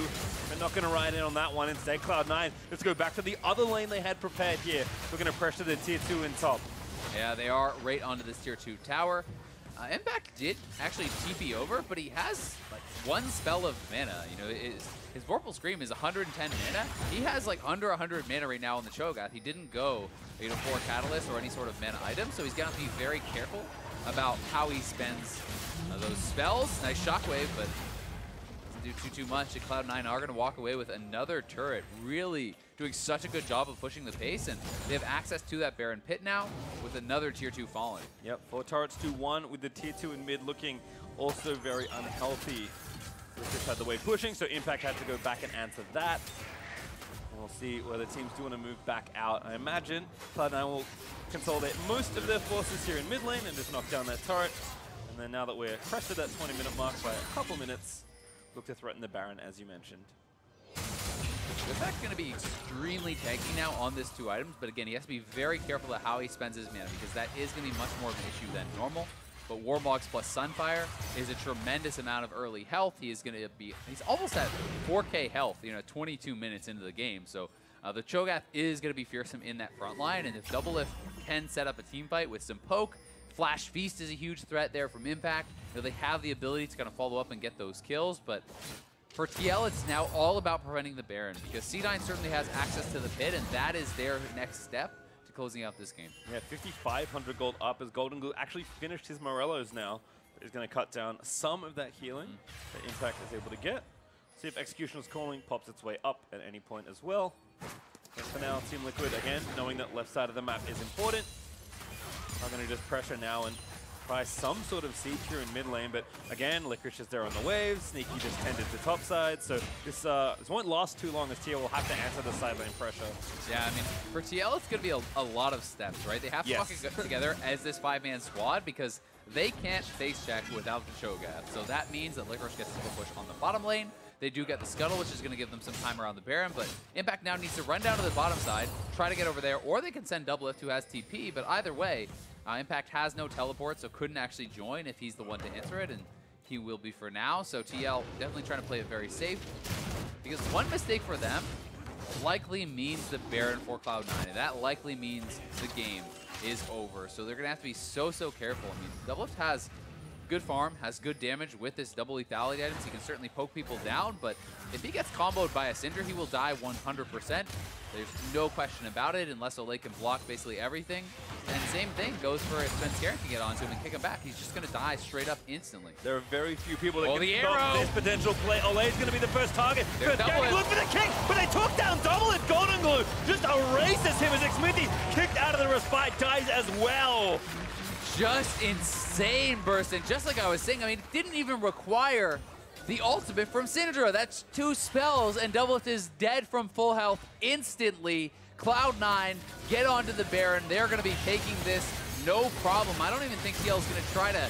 but not going to ride in on that one. Instead, Cloud9, let's go back to the other lane they had prepared here. We're going to pressure the tier 2 in top. Yeah, they are right onto this tier 2 tower. Impact did actually TP over, but he has like one spell of mana. You know, his Vorpal Scream is 110 mana. He has like under 100 mana right now on the Cho'Gath. He didn't go, you know, for Catalyst or any sort of mana item, so he's gonna be very careful about how he spends those spells. Nice Shockwave, but doesn't do too much. And Cloud9 are gonna walk away with another turret. Really doing such a good job of pushing the pace, and they have access to that Baron Pit now with another tier 2 fallen. Yep, 4 turrets to 1 with the tier 2 in mid looking also very unhealthy. Licorice had the way pushing, so Impact had to go back and answer that. And we'll see whether teams do want to move back out. I imagine Cloud9 will consolidate most of their forces here in mid lane and just knock down that turret. And then now that we're crested that 20-minute mark by a couple minutes, look to threaten the Baron, as you mentioned. Impact's going to be extremely tanky now on this 2 items, but again, he has to be very careful of how he spends his mana, because that is going to be much more of an issue than normal. But Warmogs plus Sunfire is a tremendous amount of early health. He is going to be, he's almost at 4K health, you know, 22 minutes into the game. So the Cho'Gath is going to be fearsome in that front line, and if Doublelift can set up a team fight with some poke, Flash Feast is a huge threat there from Impact. You know, they have the ability to kind of follow up and get those kills, but for TL, it's now all about preventing the Baron, because C9 certainly has access to the pit, and that is their next step to closing out this game. Yeah, 5,500 gold up as Goldenglue actually finished his Morellos now. But he's going to cut down some of that healing that Impact is able to get. See if Executioner's Calling pops its way up at any point as well. But for now, Team Liquid, again, knowing that left side of the map is important, are going to just pressure now and try some sort of siege here in mid lane, but again, Licorice is there on the waves. Sneaky just tended to top side, so this won't last too long as TL will have to answer the side lane pressure. Yeah, I mean, for TL, it's going to be a lot of steps, right? They have to walk together as this 5-man squad, because they can't face check without the Cho'Gath. So that means that Licorice gets to push on the bottom lane. They do get the Scuttle, which is going to give them some time around the Baron, but Impact now needs to run down to the bottom side, try to get over there, or they can send Doublelift, who has TP, but either way, Impact has no teleport, so couldn't actually join if he's the one to answer it, and he will be for now. So TL definitely trying to play it very safe, because one mistake for them likely means the Baron for Cloud9, and that likely means the game is over. So they're going to have to be so careful. I mean, Doublelift has good farm, has good damage with this double lethality items. He can certainly poke people down, but if he gets comboed by a Syndra, he will die 100%. There's no question about it, unless Olleh can block basically everything. And same thing goes for if Svenskeren can get onto him and kick him back. He's just going to die straight up instantly. There are very few people that can the stop arrow. this potential play. Olleh is going to be the first target. There's Doublelift. Look for the kick, but they took down Doublelift. Goldenglue just erases him as Xmithie kicked out of the respite, dies as well. Just insane burst, and just like I was saying, I mean, it didn't even require the ultimate from Syndra. That's 2 spells, and Doublelift is dead from full health instantly. Cloud9 get onto the Baron. They're going to be taking this no problem. I don't even think TL is going to try to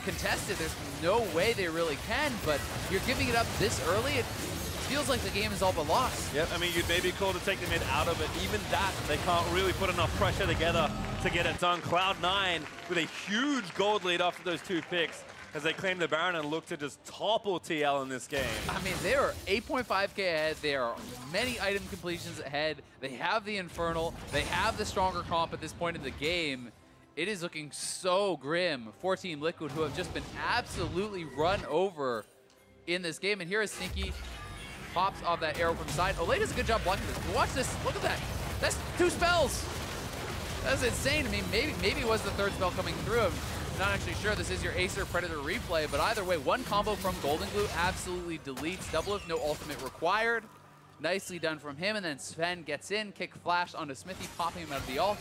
contest it. There's no way they really can, but you're giving it up this early. It feels like the game is all but lost. Yep, I mean, you'd maybe call to take the mid out of it. Even that, they can't really put enough pressure together to get it done. Cloud9 with a huge gold lead after those 2 picks as they claim the Baron and look to just topple TL in this game. I mean, they are 8.5k ahead. There are many item completions ahead. They have the Infernal. They have the stronger comp at this point in the game. It is looking so grim for Team Liquid, who have just been absolutely run over in this game. And here is Sneaky. Pops off that arrow from the side. Olleh does a good job blocking this. But watch this. Look at that. That's 2 spells. That's insane. I mean, maybe it was the 3rd spell coming through. I'm not actually sure. This is your Acer Predator replay, but either way, one combo from Goldenglue absolutely deletes Doublelift. No ultimate required. Nicely done from him, and then Sven gets in, kick flash onto Xmithie, popping him out of the ult.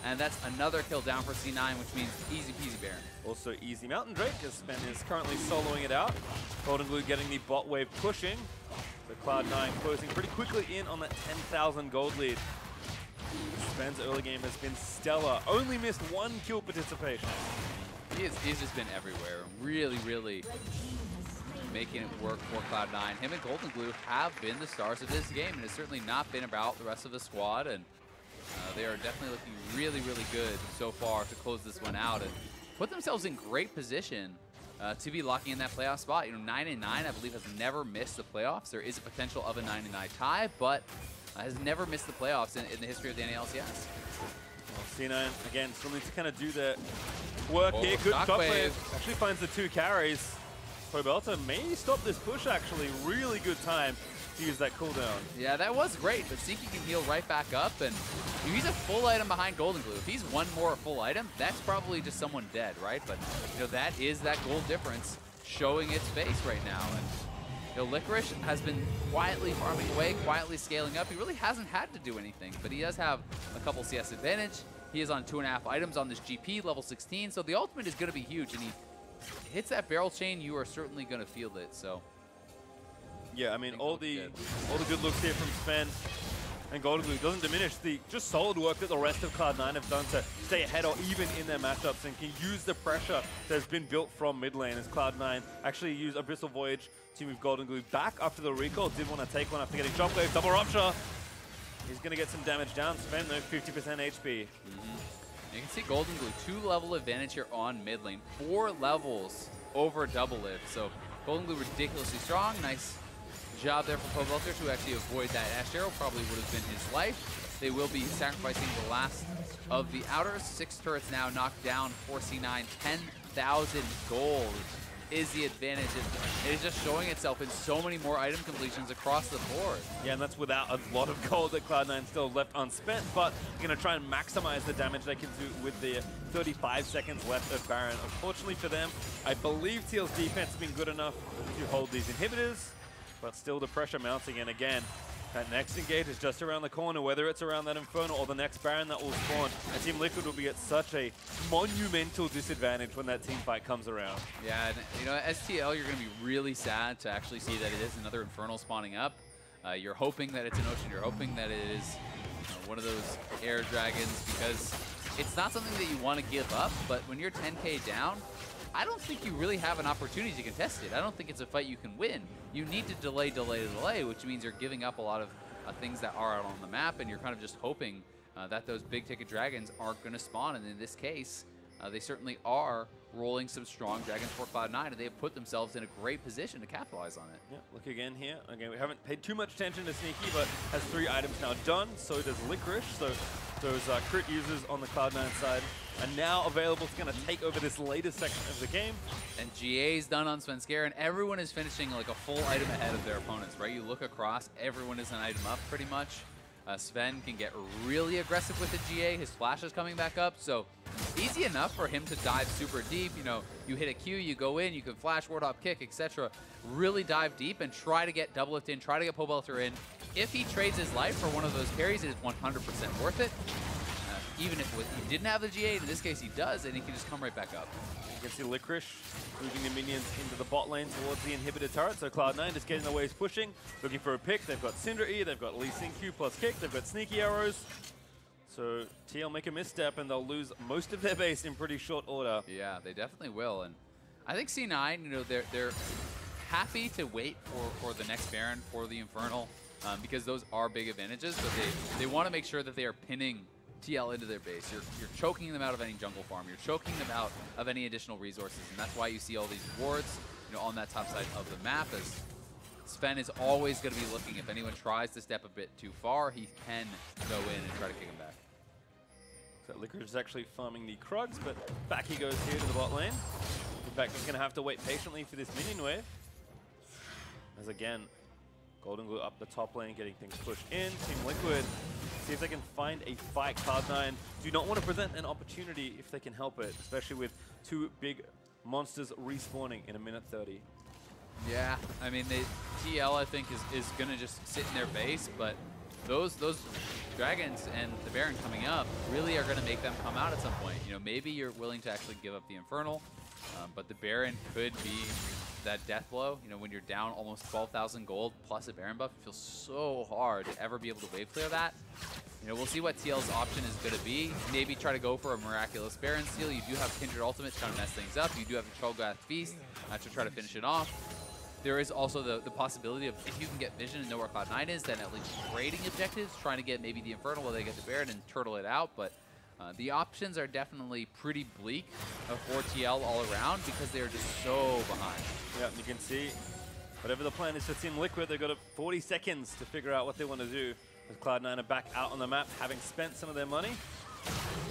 And that's another kill down for C9, which means easy peasy Baron. Also easy Mountain Drake, as Sven is currently soloing it out. Goldenglue getting the bot wave pushing. The Cloud9 closing pretty quickly in on that 10,000 gold lead. Sven's early game has been stellar. Only missed 1 kill participation. He's just been everywhere. Really making it work for Cloud9. Him and Goldenglue have been the stars of this game, and it's certainly not been about the rest of the squad. And they are definitely looking really good so far to close this one out and put themselves in great position to be locking in that playoff spot. 9-9, I believe, has never missed the playoffs. There is a potential of a 9-9 tie, but has never missed the playoffs in the history of the NALCS. Well, C9, again, still needs to kind of do their work here. Good shockwave. Actually finds the 2 carries. Pobelter may stop this push, actually. Really good time to use that cooldown. Yeah, that was great, but Sneaky can heal right back up, and he's a full item behind Goldenglue. If he's one more full item, that's probably just someone dead, right? But that is that gold difference showing its face right now. And Licorice has been quietly farming away, quietly scaling up. He really hasn't had to do anything, but he does have a couple CS advantage. He is on 2.5 items on this GP, level 16, so the ultimate is going to be huge, and he hits that barrel chain, you are certainly going to feel it, so. Yeah, I mean, all the good looks here from Sven and Goldenglue doesn't diminish the just solid work that the rest of Cloud9 have done to stay ahead or even in their matchups and can use the pressure that's been built from mid lane as Cloud9 actually use Abyssal Voyage to move Goldenglue back after the recall. Did want to take one after getting Shockwave, double rupture. He's going to get some damage down. Sven, though, 50% HP. You can see Goldenglue, 2-level advantage here on mid lane. 4 levels over Doublelift. So Goldenglue ridiculously strong. Nice job there for Pobelter to actually avoid that Ashe arrow. Probably would have been his life. They will be sacrificing the last of the outers. 6 turrets now knocked down. 4C9, 10,000 gold is the advantage. It is just showing itself in so many more item completions across the board. Yeah, and that's without a lot of gold that Cloud9 still left unspent, but you're going to try and maximize the damage they can do with the 35 seconds left of Baron. Unfortunately for them, I believe TL's defense has been good enough to hold these inhibitors, but still the pressure mounting, and again, that next engage is just around the corner, whether it's around that Inferno or the next Baron that will spawn. And Team Liquid will be at such a monumental disadvantage when that team fight comes around. Yeah, and STL, you're going to be really sad to actually see that it is another Infernal spawning up. You're hoping that it's an Ocean, you're hoping that it is one of those air dragons, because it's not something that you want to give up, but when you're 10k down, I don't think you really have an opportunity to contest it. I don't think it's a fight you can win. You need to delay, which means you're giving up a lot of things that are out on the map, and you're kind of just hoping that those big-ticket dragons aren't going to spawn. And in this case, they certainly are rolling some strong dragons for Cloud9, and they have put themselves in a great position to capitalize on it. Yeah, look again here. Again, we haven't paid too much attention to Sneaky, but has 3 items now done. So does Licorice. So those crit users on the Cloud9 side are now available to kind of take over this latest section of the game. And GA's done on Svenskeren. Everyone is finishing like a full item ahead of their opponents, right? You look across, everyone is an item up pretty much. Sven can get really aggressive with the GA. His flash is coming back up, so easy enough for him to dive super deep. You hit a Q, you go in, you can flash, ward up, kick, etc. Really dive deep and try to get Doublelift in, try to get Pobelter in. If he trades his life for one of those carries, it is 100% worth it. Even if he didn't have the GA, in this case he does, and he can just come right back up. You can see Licorice moving the minions into the bot lane towards the inhibitor turret, so Cloud9 just getting the waves pushing, looking for a pick. They've got Syndra E, they've got Lee Sin Q plus kick, they've got sneaky arrows. So TL make a misstep and they'll lose most of their base in pretty short order. Yeah, they definitely will, and I think C9, they're happy to wait for the next Baron, for the Infernal, because those are big advantages, but they want to make sure that they are pinning TL into their base. You're choking them out of any jungle farm. You're choking them out of any additional resources, and that's why you see all these wards, on that top side of the map. As Sven is always going to be looking. If anyone tries to step a bit too far, he can go in and try to kick him back. So Licorice is actually farming the Krugs, but back he goes here to the bot lane. In fact, he's going to have to wait patiently for this minion wave. As again, Goldenglue up the top lane, getting things pushed in. Team Liquid, see if they can find a fight. Cloud9 do not want to present an opportunity if they can help it, especially with 2 big monsters respawning in a minute 30. Yeah, I mean, TL, I think, is going to just sit in their base, but those dragons and the Baron coming up really are going to make them come out at some point. Maybe you're willing to actually give up the Infernal, but the Baron could be that death blow. When you're down almost 12,000 gold plus a Baron buff, it feels so hard to ever be able to wave clear that. We'll see what TL's option is going to be. Maybe try to go for a miraculous Baron steal. You do have Kindred ultimate to kind of mess things up. You do have the Cho'Gath feast to try to finish it off. There is also the possibility of, if you can get vision and know where Cloud9 is, then at least trading objectives, trying to get maybe the Infernal while they get the Baron and turtle it out. But The options are definitely pretty bleak for TL all around because they're just so behind. Yeah, you can see whatever the plan is for Team Liquid, they've got 40 seconds to figure out what they want to do. With Cloud9 are back out on the map, having spent some of their money.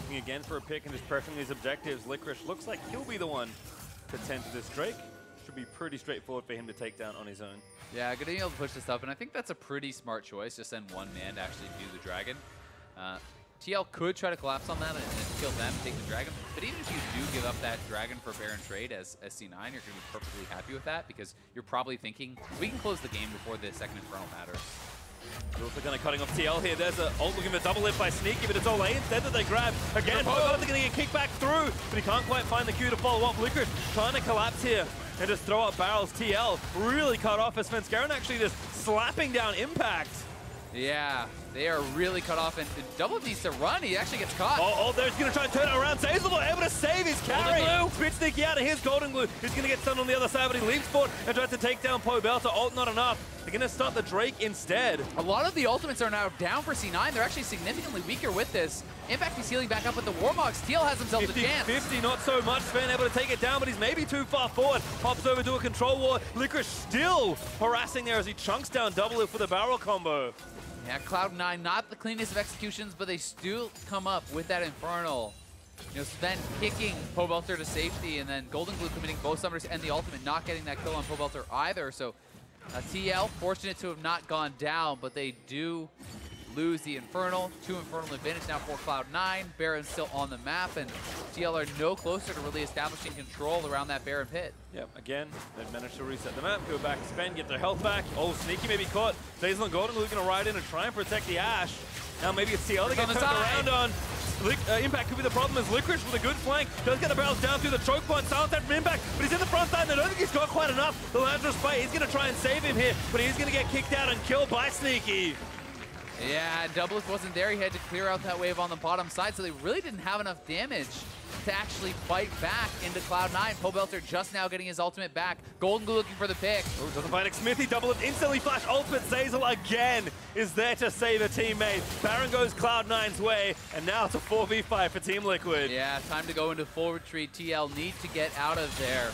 Looking again for a pick and just pressuring these objectives. Licorice looks like he'll be the one to tend to this Drake. Should be pretty straightforward for him to take down on his own. Yeah, good being able to push this up, and I think that's a pretty smart choice, just send one man to actually do the dragon. TL could try to collapse on that and kill them, take the dragon, but even if you do give up that dragon for Baron trade as C9, you're going to be perfectly happy with that because you're probably thinking, we can close the game before the second Infernal matters. They're also kind of cutting off TL here. There's an ult looking for Doublelift by Sneaky, but it's Olleh instead that they grab. Again, Pobelter going to get kicked back through, but he can't quite find the Q to follow up. Licorice trying to collapse here and just throw up barrels. TL really cut off as Svenskeren actually just slapping down Impact. Yeah, they are really cut off, and Doublelift needs to run. He actually gets caught. Oh, they're going to try and turn it around. Zeyzal able to save his carry. Spit Sneaky out of his Goldenglue. He's going to get stunned on the other side, but he leaps forward and tries to take down Pobelter. Ult not enough. They're going to start the Drake instead. A lot of the ultimates are now down for C9. They're actually significantly weaker with this. Impact is healing back up with the Warmogs. TL has himself 50, a chance. 50, not so much. Sven able to take it down, but he's maybe too far forward. Hops over to a control wall. Licorice still harassing there as he chunks down Doublelift for the barrel combo. Yeah, Cloud9, not the cleanest of executions, but they still come up with that Infernal. You know, Sven kicking Pobelter to safety, and then Goldenglue committing both summoners and the ultimate, not getting that kill on Pobelter either. So TL, fortunate to have not gone down, but they do lose the Infernal. 2 Infernal advantage now for Cloud9. Baron's still on the map, and TL are no closer to really establishing control around that Baron pit. Yep, again, they've managed to reset the map, go back, spend, get their health back. Oh, Sneaky may be caught. Zeyzal and Goldenglue going to ride in and try and protect the Ashe. Now maybe it's TL to get turned around on. Impact could be the problem as Licorice with a good flank. Does get the barrels down through the choke point. Silence that from Impact, but he's in the front side and I don't think he's got quite enough. The Lazarus fight, he's going to try and save him here, but he's going to get kicked out and killed by Sneaky. Yeah, Doublelift wasn't there. He had to clear out that wave on the bottom side, so they really didn't have enough damage to actually fight back into Cloud9. Pobelter just now getting his ultimate back. Goldenglue looking for the pick. Oh, doesn't find Xmithie. Doublelift instantly flash ultimate. Zeyzal again is there to save a teammate. Baron goes Cloud9's way, and now it's a 4v5 for Team Liquid. Yeah, time to go into full retreat. TL need to get out of there.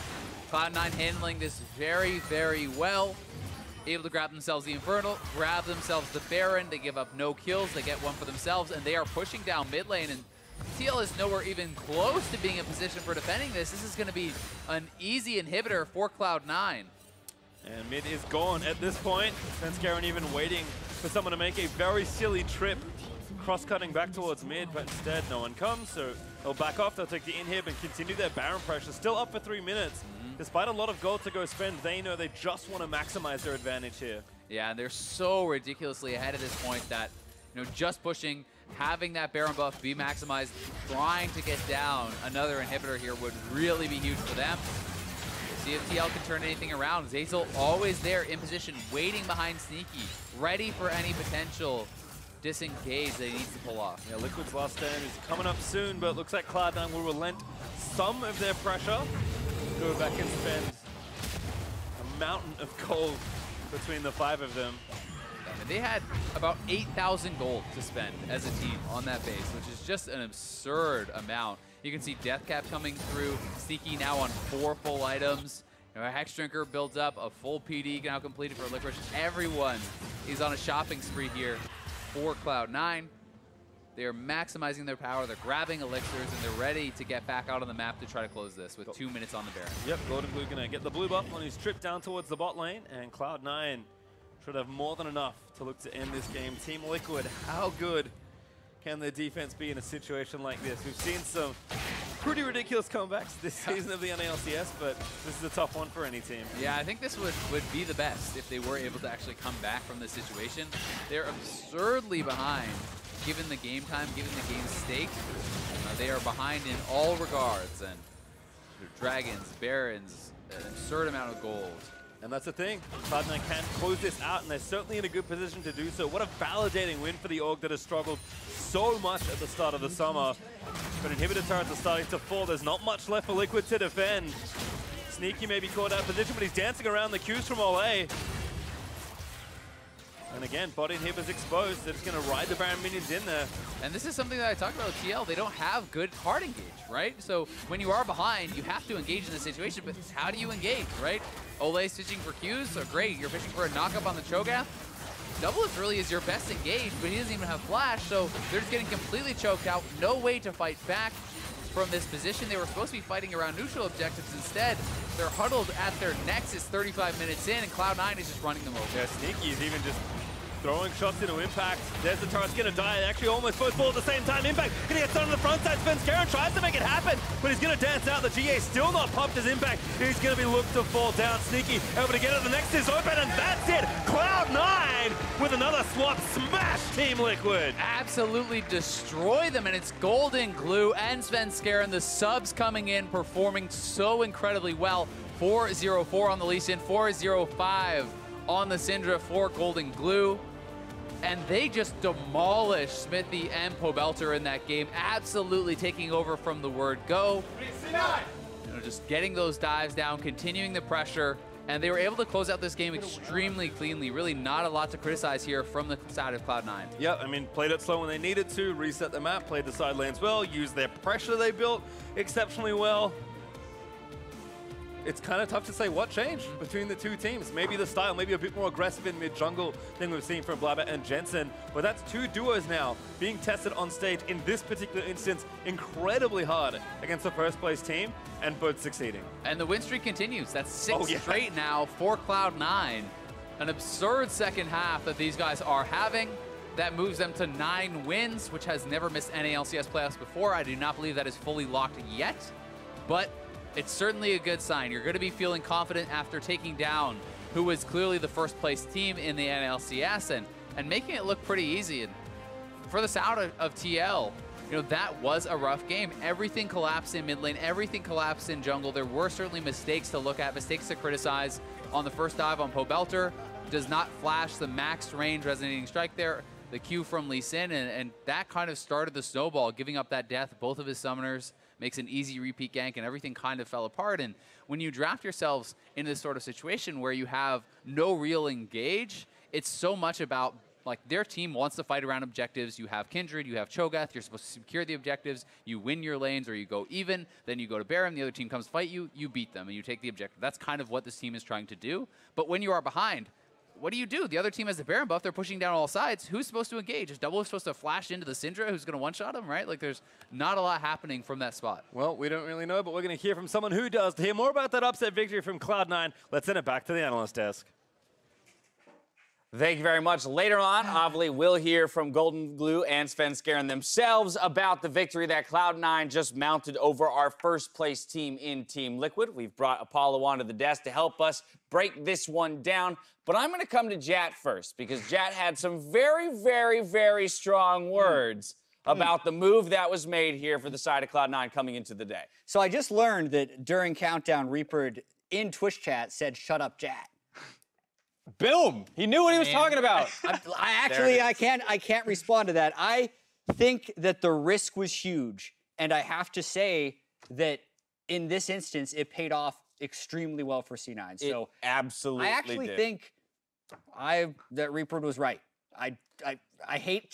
Cloud9 handling this very, very well. Able to grab themselves the Infernal, grab themselves the Baron. They give up no kills. They get one for themselves, and they are pushing down mid lane. And TL is nowhere even close to being in position for defending this. This is going to be an easy inhibitor for Cloud9. And mid is gone at this point. Svenskeren even waiting for someone to make a very silly trip, cross-cutting back towards mid, but instead no one comes, so they'll back off. They'll take the inhib and continue their Baron pressure. Still up for 3 minutes. Despite a lot of gold to go spend, they know they just want to maximize their advantage here. Yeah, and they're so ridiculously ahead at this point that, you know, just pushing, having that Baron buff be maximized, trying to get down another inhibitor here would really be huge for them. See if TL can turn anything around. Zeyzal always there in position, waiting behind Sneaky, ready for any potential disengage that he needs to pull off. Yeah, Liquid's last stand is coming up soon, but looks like Cloud9 will relent some of their pressure. Go back and spend a mountain of gold between the 5 of them. They had about 8,000 gold to spend as a team on that base, which is just an absurd amount. You can see Deathcap coming through, Sneaky now on 4 full items. You know, a Hex Drinker builds up, a full PD now completed for Licorice. Everyone is on a shopping spree here for Cloud9. They are maximizing their power, they're grabbing elixirs, and they're ready to get back out on the map to try to close this with 2 minutes on the Baron. Yep, Goldenglue gonna get the blue buff on his trip down towards the bot lane, and Cloud9 should have more than enough to look to end this game. Team Liquid, how good can their defense be in a situation like this? We've seen some pretty ridiculous comebacks this season of the LCS, but this is a tough one for any team. Yeah, I think this would be the best if they were able to actually come back from this situation. They're absurdly behind, given the game time, given the game's stake. They are behind in all regards, and dragons, barons, an absurd amount of gold. And that's the thing, Cloud9 can close this out, and they're certainly in a good position to do so. What a validating win for the org that has struggled so much at the start of the summer. But inhibitor turrets are starting to fall. There's not much left for Liquid to defend. Sneaky may be caught out of position, but he's dancing around the Qs from Olleh. And again, bot inhibitors exposed. They're just going to ride the Baron minions in there. And this is something that I talked about with TL. They don't have good hard engage, right? So when you are behind, you have to engage in this situation, but how do you engage, right? Olleh switching for Qs, so great. You're fishing for a knock-up on the Cho'Gath. Doublelift really is your best engage, but he doesn't even have flash, so they're just getting completely choked out. No way to fight back from this position. They were supposed to be fighting around neutral objectives. Instead, they're huddled at their nexus 35 minutes in, and Cloud9 is just running them over. Yeah, Sneaky is even just throwing shots into Impact. There's the turret's gonna die. Actually, almost both fall at the same time. Impact gonna get thrown on the front side. Svenskeren tries to make it happen, but he's gonna dance out. The GA still not popped his Impact. He's gonna be looked to fall down. Sneaky able to get it. The next is open, and that's it. Cloud9 with another swap. Smash Team Liquid. Absolutely destroy them, and it's Goldenglue and Svenskeren, the subs coming in, performing so incredibly well. 4-0-4 on the Lee Sin, 4-0-5 on the Syndra for Goldenglue. And they just demolished Xmithie and Pobelter in that game, absolutely taking over from the word go. Just getting those dives down, continuing the pressure, and they were able to close out this game extremely cleanly. Really not a lot to criticize here from the side of Cloud9. Yeah, I mean, played it slow when they needed to, reset the map, played the side lanes well, used their pressure they built exceptionally well. It's kind of tough to say what changed between the two teams. Maybe the style, maybe a bit more aggressive in mid-jungle than we've seen from Blabber and Jensen. But that's two duos now being tested on stage in this particular instance incredibly hard against the first place team, and both succeeding. And the win streak continues. That's 6 straight now for Cloud9. An absurd second half that these guys are having. That moves them to 9 wins, which has never missed any LCS playoffs before. I do not believe that is fully locked yet, but it's certainly a good sign. You're going to be feeling confident after taking down who was clearly the first place team in the NLCS and making it look pretty easy. And for the side of TL, you know, that was a rough game. Everything collapsed in mid lane, everything collapsed in jungle. There were certainly mistakes to look at, mistakes to criticize. On the first dive on Pobelter, does not flash the max range resonating strike there. The Q from Lee Sin, and that kind of started the snowball, giving up that death. Both of his summoners makes an easy repeat gank, and everything kind of fell apart. And when you draft yourselves into this sort of situation where you have no real engage, it's so much about, like, their team wants to fight around objectives. You have Kindred, you have Cho'Gath, you're supposed to secure the objectives, you win your lanes or you go even, then you go to Braum, the other team comes fight you, you beat them, and you take the objective. That's kind of what this team is trying to do. But when you are behind, what do? The other team has the Baron buff. They're pushing down all sides. Who's supposed to engage? Is Doublelift supposed to flash into the Syndra who's going to one-shot him, right? Like, there's not a lot happening from that spot. Well, we don't really know, but we're going to hear from someone who does. To hear more about that upset victory from Cloud9, let's send it back to the analyst desk. Thank you very much. Later on, obviously, we'll hear from Goldenglue and Svenskeren themselves about the victory that Cloud9 just mounted over our first place team in Team Liquid. We've brought Apollo onto the desk to help us break this one down. But I'm going to come to Jat first, because Jat had some very, very, very strong words about the move that was made here for the side of Cloud9 coming into the day. So I just learned that during Countdown, Reaper in Twitch chat said, "Shut up, Jat." Boom! He knew what he was talking about. I can't respond to that. I think that the risk was huge, and I have to say that in this instance, it paid off extremely well for C9. So it absolutely I actually think that Reaper was right. I hate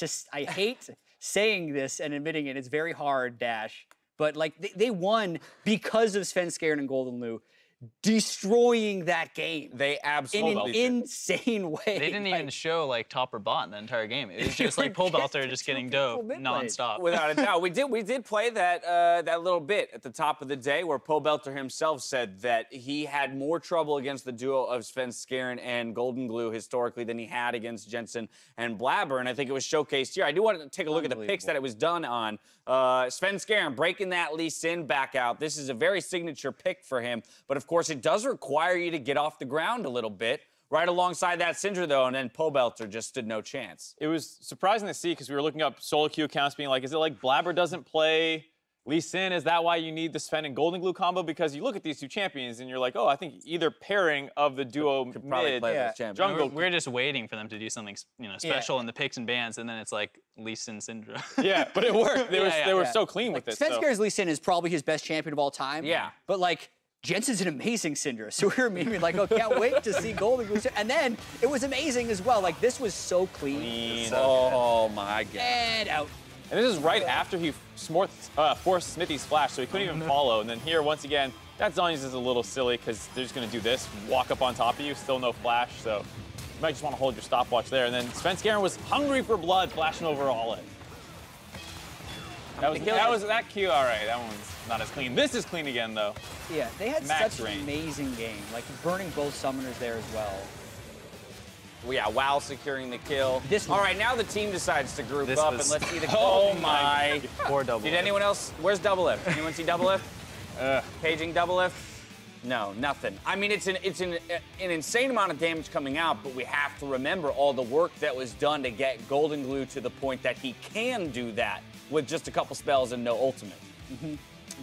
saying this and admitting it. It's very hard, Dash. But like they won because of Svenskeren and Goldenglue destroying that game. They absolutely in an insane way. They didn't even show like top or bot in the entire game. It was just like Pobelter just getting dope nonstop. Without a doubt. We did play that that little bit at the top of the day where Pobelter himself said that he had more trouble against the duo of Svenskeren and Goldenglue historically than he had against Jensen and Blabber, and I think it was showcased here. I do want to take a look at the picks that it was done on. Svenskeren breaking that Lee Sin back out. This is a very signature pick for him, but of course it does require you to get off the ground a little bit. Right alongside that Syndra, though, and then Pobelter just stood no chance. It was surprising to see, because we were looking up solo queue accounts being like, is it like Blabber doesn't play Lee Sin? Is that why you need the Sven and Goldenglue combo? Because you look at these two champions and you're like, oh, I think either pairing of the duo could probably play those champions. Jungle. We're just waiting for them to do something, special in the picks and bans, and then it's like Lee Sin Syndra. Yeah, but it worked. They were so clean with it. Svenskeren's Lee Sin is probably his best champion of all time. Yeah. But like, Jensen's an amazing Syndra. So we were maybe like, oh, can't wait to see Goldenglue. And then it was amazing as well. Like, this was so clean. Oh my God. And out. And this is right after he forced Xmithie's flash, so he couldn't even follow. And then here, once again, that Zhonya's is a little silly because they're just going to do this, walk up on top of you, still no flash. So you might just want to hold your stopwatch there. And then Svenskeren was hungry for blood, flashing over Olleh. That Q, all right, that one's not as clean. This is clean again, though. Yeah, they had Max such range. an amazing game. Like, burning both summoners there as well. Well, yeah, WoW securing the kill. All right, now the team decides to group This up was- and let's see the Oh my. Or double. Did anyone else? Where's Doublelift? Anyone see Doublelift? Paging Doublelift? No, nothing. I mean, it's an insane amount of damage coming out, but we have to remember all the work that was done to get Goldenglue to the point that he can do that with just a couple spells and no ultimate.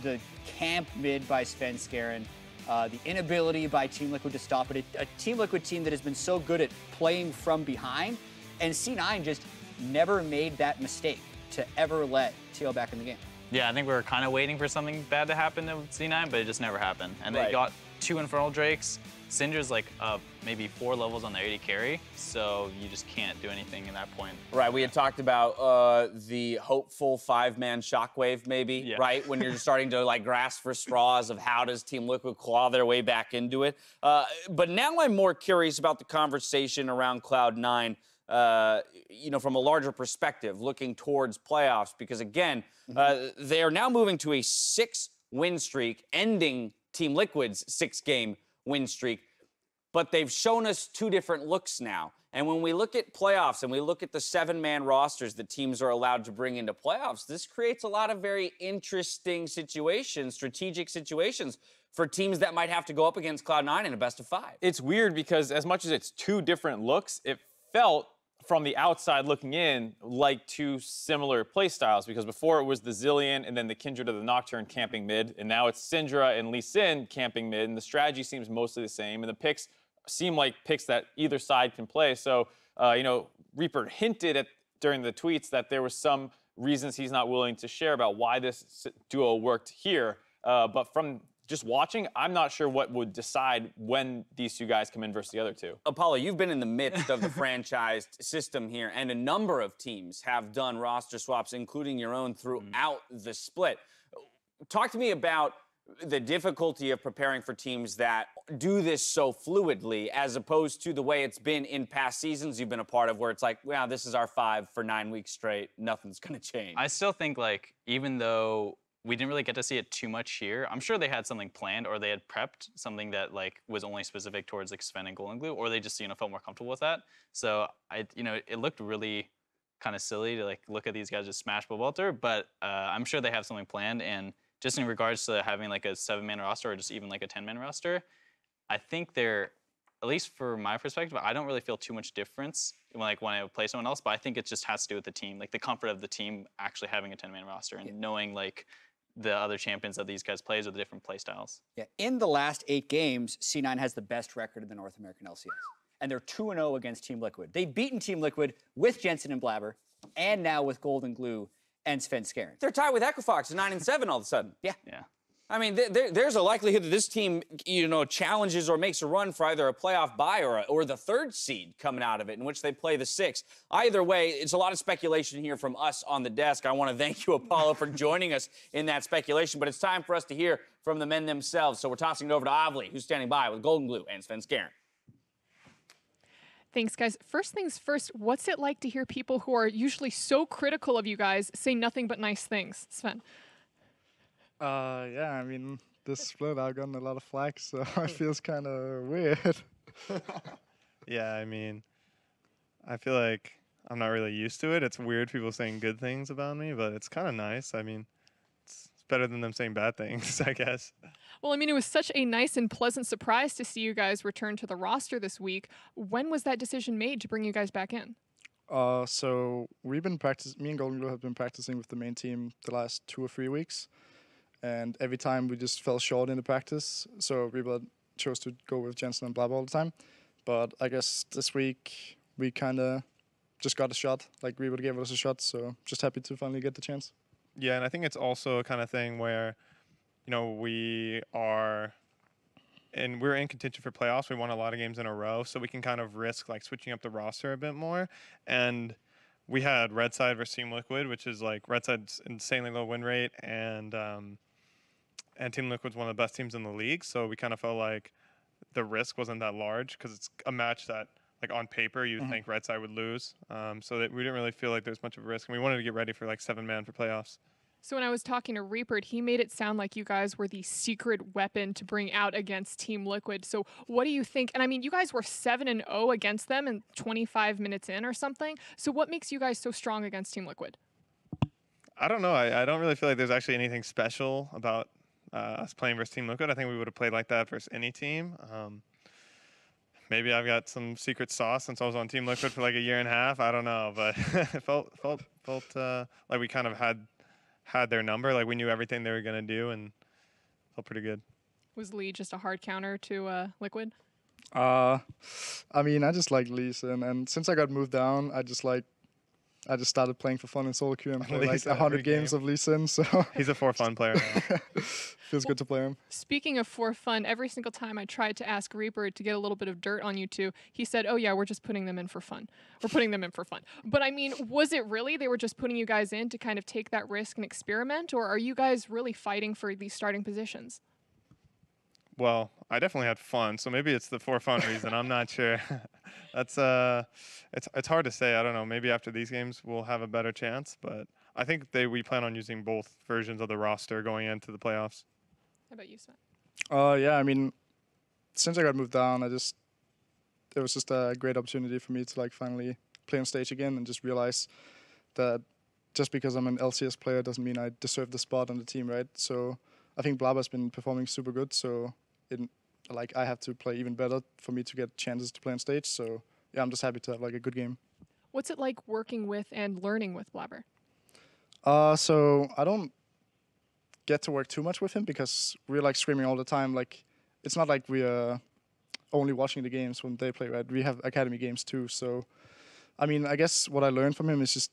The camp mid by Svenskeren, the inability by Team Liquid to stop it. A Team Liquid team that has been so good at playing from behind, and C9 just never made that mistake to ever let TL back in the game. Yeah, I think we were kind of waiting for something bad to happen to C9, but it just never happened. And they got 2 Infernal Drakes. Syndra's like maybe 4 levels on the AD carry, so you just can't do anything in that point. Right, we had talked about the hopeful 5-man shockwave, maybe, right? When you're starting to like grasp for straws of how does Team Liquid claw their way back into it. But now I'm more curious about the conversation around Cloud9, you know, from a larger perspective, looking towards playoffs, because again, they are now moving to a 6-win streak, ending Team Liquid's 6-game win streak, but they've shown us 2 different looks now. And when we look at playoffs and we look at the 7-man rosters that teams are allowed to bring into playoffs, this creates a lot of very interesting situations, strategic situations for teams that might have to go up against Cloud9 in a best-of-5. It's weird because as much as it's 2 different looks, it felt from the outside looking in like 2 similar play styles, because before it was the Zilean and then the Kindred of the Nocturne camping mid, and now it's Syndra and Lee Sin camping mid, and the strategy seems mostly the same, and the picks seem like picks that either side can play. So, you know, Reaper hinted at during the tweets that there was some reasons he's not willing to share about why this duo worked here, but from just watching, I'm not sure what would decide when these 2 guys come in versus the other 2. Apollo, you've been in the midst of the franchised system here, and a number of teams have done roster swaps, including your own, throughout the split. Talk to me about the difficulty of preparing for teams that do this so fluidly, as opposed to the way it's been in past seasons you've been a part of, where it's like, wow, this is our 5 for 9 weeks straight, nothing's gonna change. I still think, like, even though we didn't really get to see it too much here, I'm sure they had something planned, or they had prepped something that like was only specific towards like Sven and Goldenglue, or they just, you know, felt more comfortable with that. So you know, it looked really kind of silly to like look at these guys just smash Pobelter, but I'm sure they have something planned. And just in regards to having like a 7-man roster or just even like a 10-man roster, I think they're, at least for my perspective, I don't really feel too much difference when I play someone else, but I think it just has to do with the team, like the comfort of the team actually having a 10-man roster and knowing like the other champions that these guys plays with the different play styles. Yeah, in the last 8 games, C9 has the best record in the North American LCS. And they're 2-0 against Team Liquid. They've beaten Team Liquid with Jensen and Blabber, and now with Goldenglue and Svenskeren. They're tied with Equifox at 9-7 all of a sudden. Yeah. I mean, there's a likelihood that this team, you know, challenges or makes a run for either a playoff bye or the 3rd seed coming out of it, in which they play the 6th. Either way, it's a lot of speculation here from us on the desk. I want to thank you, Apollo, for joining us in that speculation, but it's time for us to hear from the men themselves. So we're tossing it over to Olleh, who's standing by with Goldenglue and Svenskeren. Thanks, guys. First things first, what's it like to hear people who are usually so critical of you guys say nothing but nice things? Sven. Yeah, I mean, this split, I've gotten a lot of flack, so it feels kind of weird. Yeah, I mean, I feel like I'm not really used to it. It's weird people saying good things about me, but it's kind of nice. I mean, it's better than them saying bad things, I guess. Well, I mean, it was such a nice and pleasant surprise to see you guys return to the roster this week. When was that decision made to bring you guys back in? So we've been me and Goldenglue have been practicing with the main team the last 2 or 3 weeks. And every time we just fell short in the practice, so we chose to go with Jensen and Blabber all the time. But I guess this week we kind of just got a shot, like we would give us a shot, so just happy to finally get the chance. Yeah, and I think it's also a kind of thing where, you know, we are and we're in contention for playoffs. We won a lot of games in a row, so we can kind of risk like switching up the roster a bit more. And we had Red Side versus Team Liquid, which is like Red Side's insanely low win rate, and Team Liquid's one of the best teams in the league. So we kind of felt like the risk wasn't that large because it's a match that, like on paper, you'd think Red Side would lose. So that we didn't really feel like there's much of a risk, and we wanted to get ready for like 7-man for playoffs. So when I was talking to Reaper, he made it sound like you guys were the secret weapon to bring out against Team Liquid. So what do you think? And I mean, you guys were 7-0 against them and 25 minutes in or something. So what makes you guys so strong against Team Liquid? I don't know. I don't really feel like there's actually anything special about us playing versus Team Liquid. I think we would have played like that versus any team. Maybe I've got some secret sauce since I was on Team Liquid for like a year and a half. I don't know, but it felt like we kind of had their number. Like we knew everything they were gonna do, and felt pretty good. Was Lee just a hard counter to Liquid? I mean, I just like Lee Sin, and since I got moved down, I just started playing for fun in solo queue and played like 100 games of Lee Sin. So he's a for fun player now. Feels good to play him. Speaking of for fun, every single time I tried to ask Reaper to get a little bit of dirt on you two, he said, "Oh yeah, we're just putting them in for fun. We're putting them in for fun." But I mean, was it really they were just putting you guys in to kind of take that risk and experiment, or are you guys really fighting for these starting positions? Well, I definitely had fun, so maybe it's the for fun reason. I'm not sure. That's it's hard to say. I don't know. Maybe after these games we'll have a better chance, but I think we plan on using both versions of the roster going into the playoffs. How about you, Sven? Yeah, I mean, since I got moved down, it was just a great opportunity for me to like finally play on stage again and just realize that just because I'm an LCS player doesn't mean I deserve the spot on the team, right? So I think Blabber's been performing super good, so I have to play even better for me to get chances to play on stage. So yeah, I'm just happy to have like a good game. What's it like working with and learning with Blabber? So I don't get to work too much with him because we're like screaming all the time. Like it's not like we are only watching the games when they play, right? We have academy games too. So I mean, I guess what I learned from him is just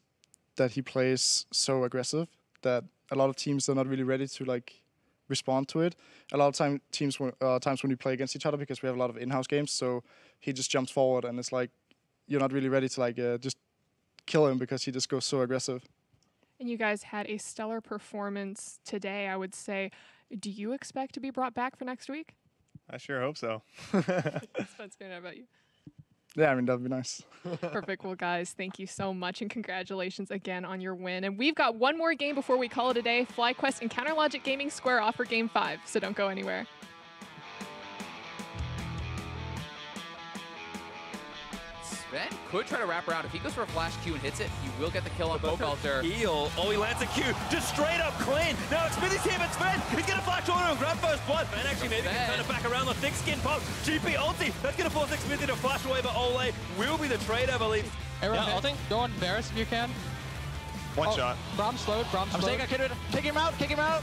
that he plays so aggressive that a lot of teams are not really ready to like respond to it. A lot of times when we play against each other, because we have a lot of in-house games, so he just jumps forward and it's like you're not really ready to like just kill him because he just goes so aggressive. And you guys had a stellar performance today, I would say. Do you expect to be brought back for next week? I sure hope so. Svenskeren, how about you? Yeah, I mean, that'd be nice. Perfect. Well, guys, thank you so much, and congratulations again on your win. And we've got one more game before we call it a day. FlyQuest and Counterlogic Gaming square off for Game 5, so don't go anywhere. Sven could try to wrap around. If he goes for a flash Q and hits it, he will get the kill on Pobelter. Heal. Oh, he lands a Q. Just straight up clean. Now Xmithie's here, but Sven, he's going to flash order and grab first blood. And actually maybe can turn it back around the thick skin pop. GP ulti. That's going to force Xmithie to flash away, but Olleh will be the trade, I believe. Ulting. Go on Varus if you can. One shot. Braum slowed. I'm saying Kindred. Kick him out. Kick him out.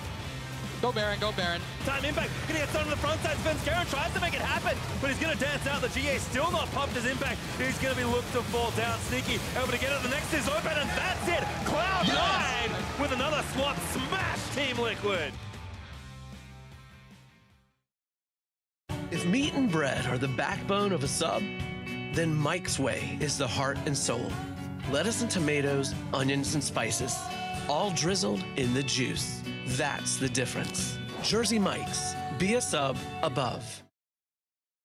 Go Baron, go Baron. Time impact, gonna get started on the front side. Svenskeren tries to make it happen, but he's gonna dance out. The GA still not pumped his impact. He's gonna be looked to fall down. Sneaky, able to get it. The next is open, and that's it. Cloud9 with another swap. Smash Team Liquid. If meat and bread are the backbone of a sub, then Mike's Way is the heart and soul. Lettuce and tomatoes, onions and spices, all drizzled in the juice. That's the difference. Jersey Mike's. Be a sub above.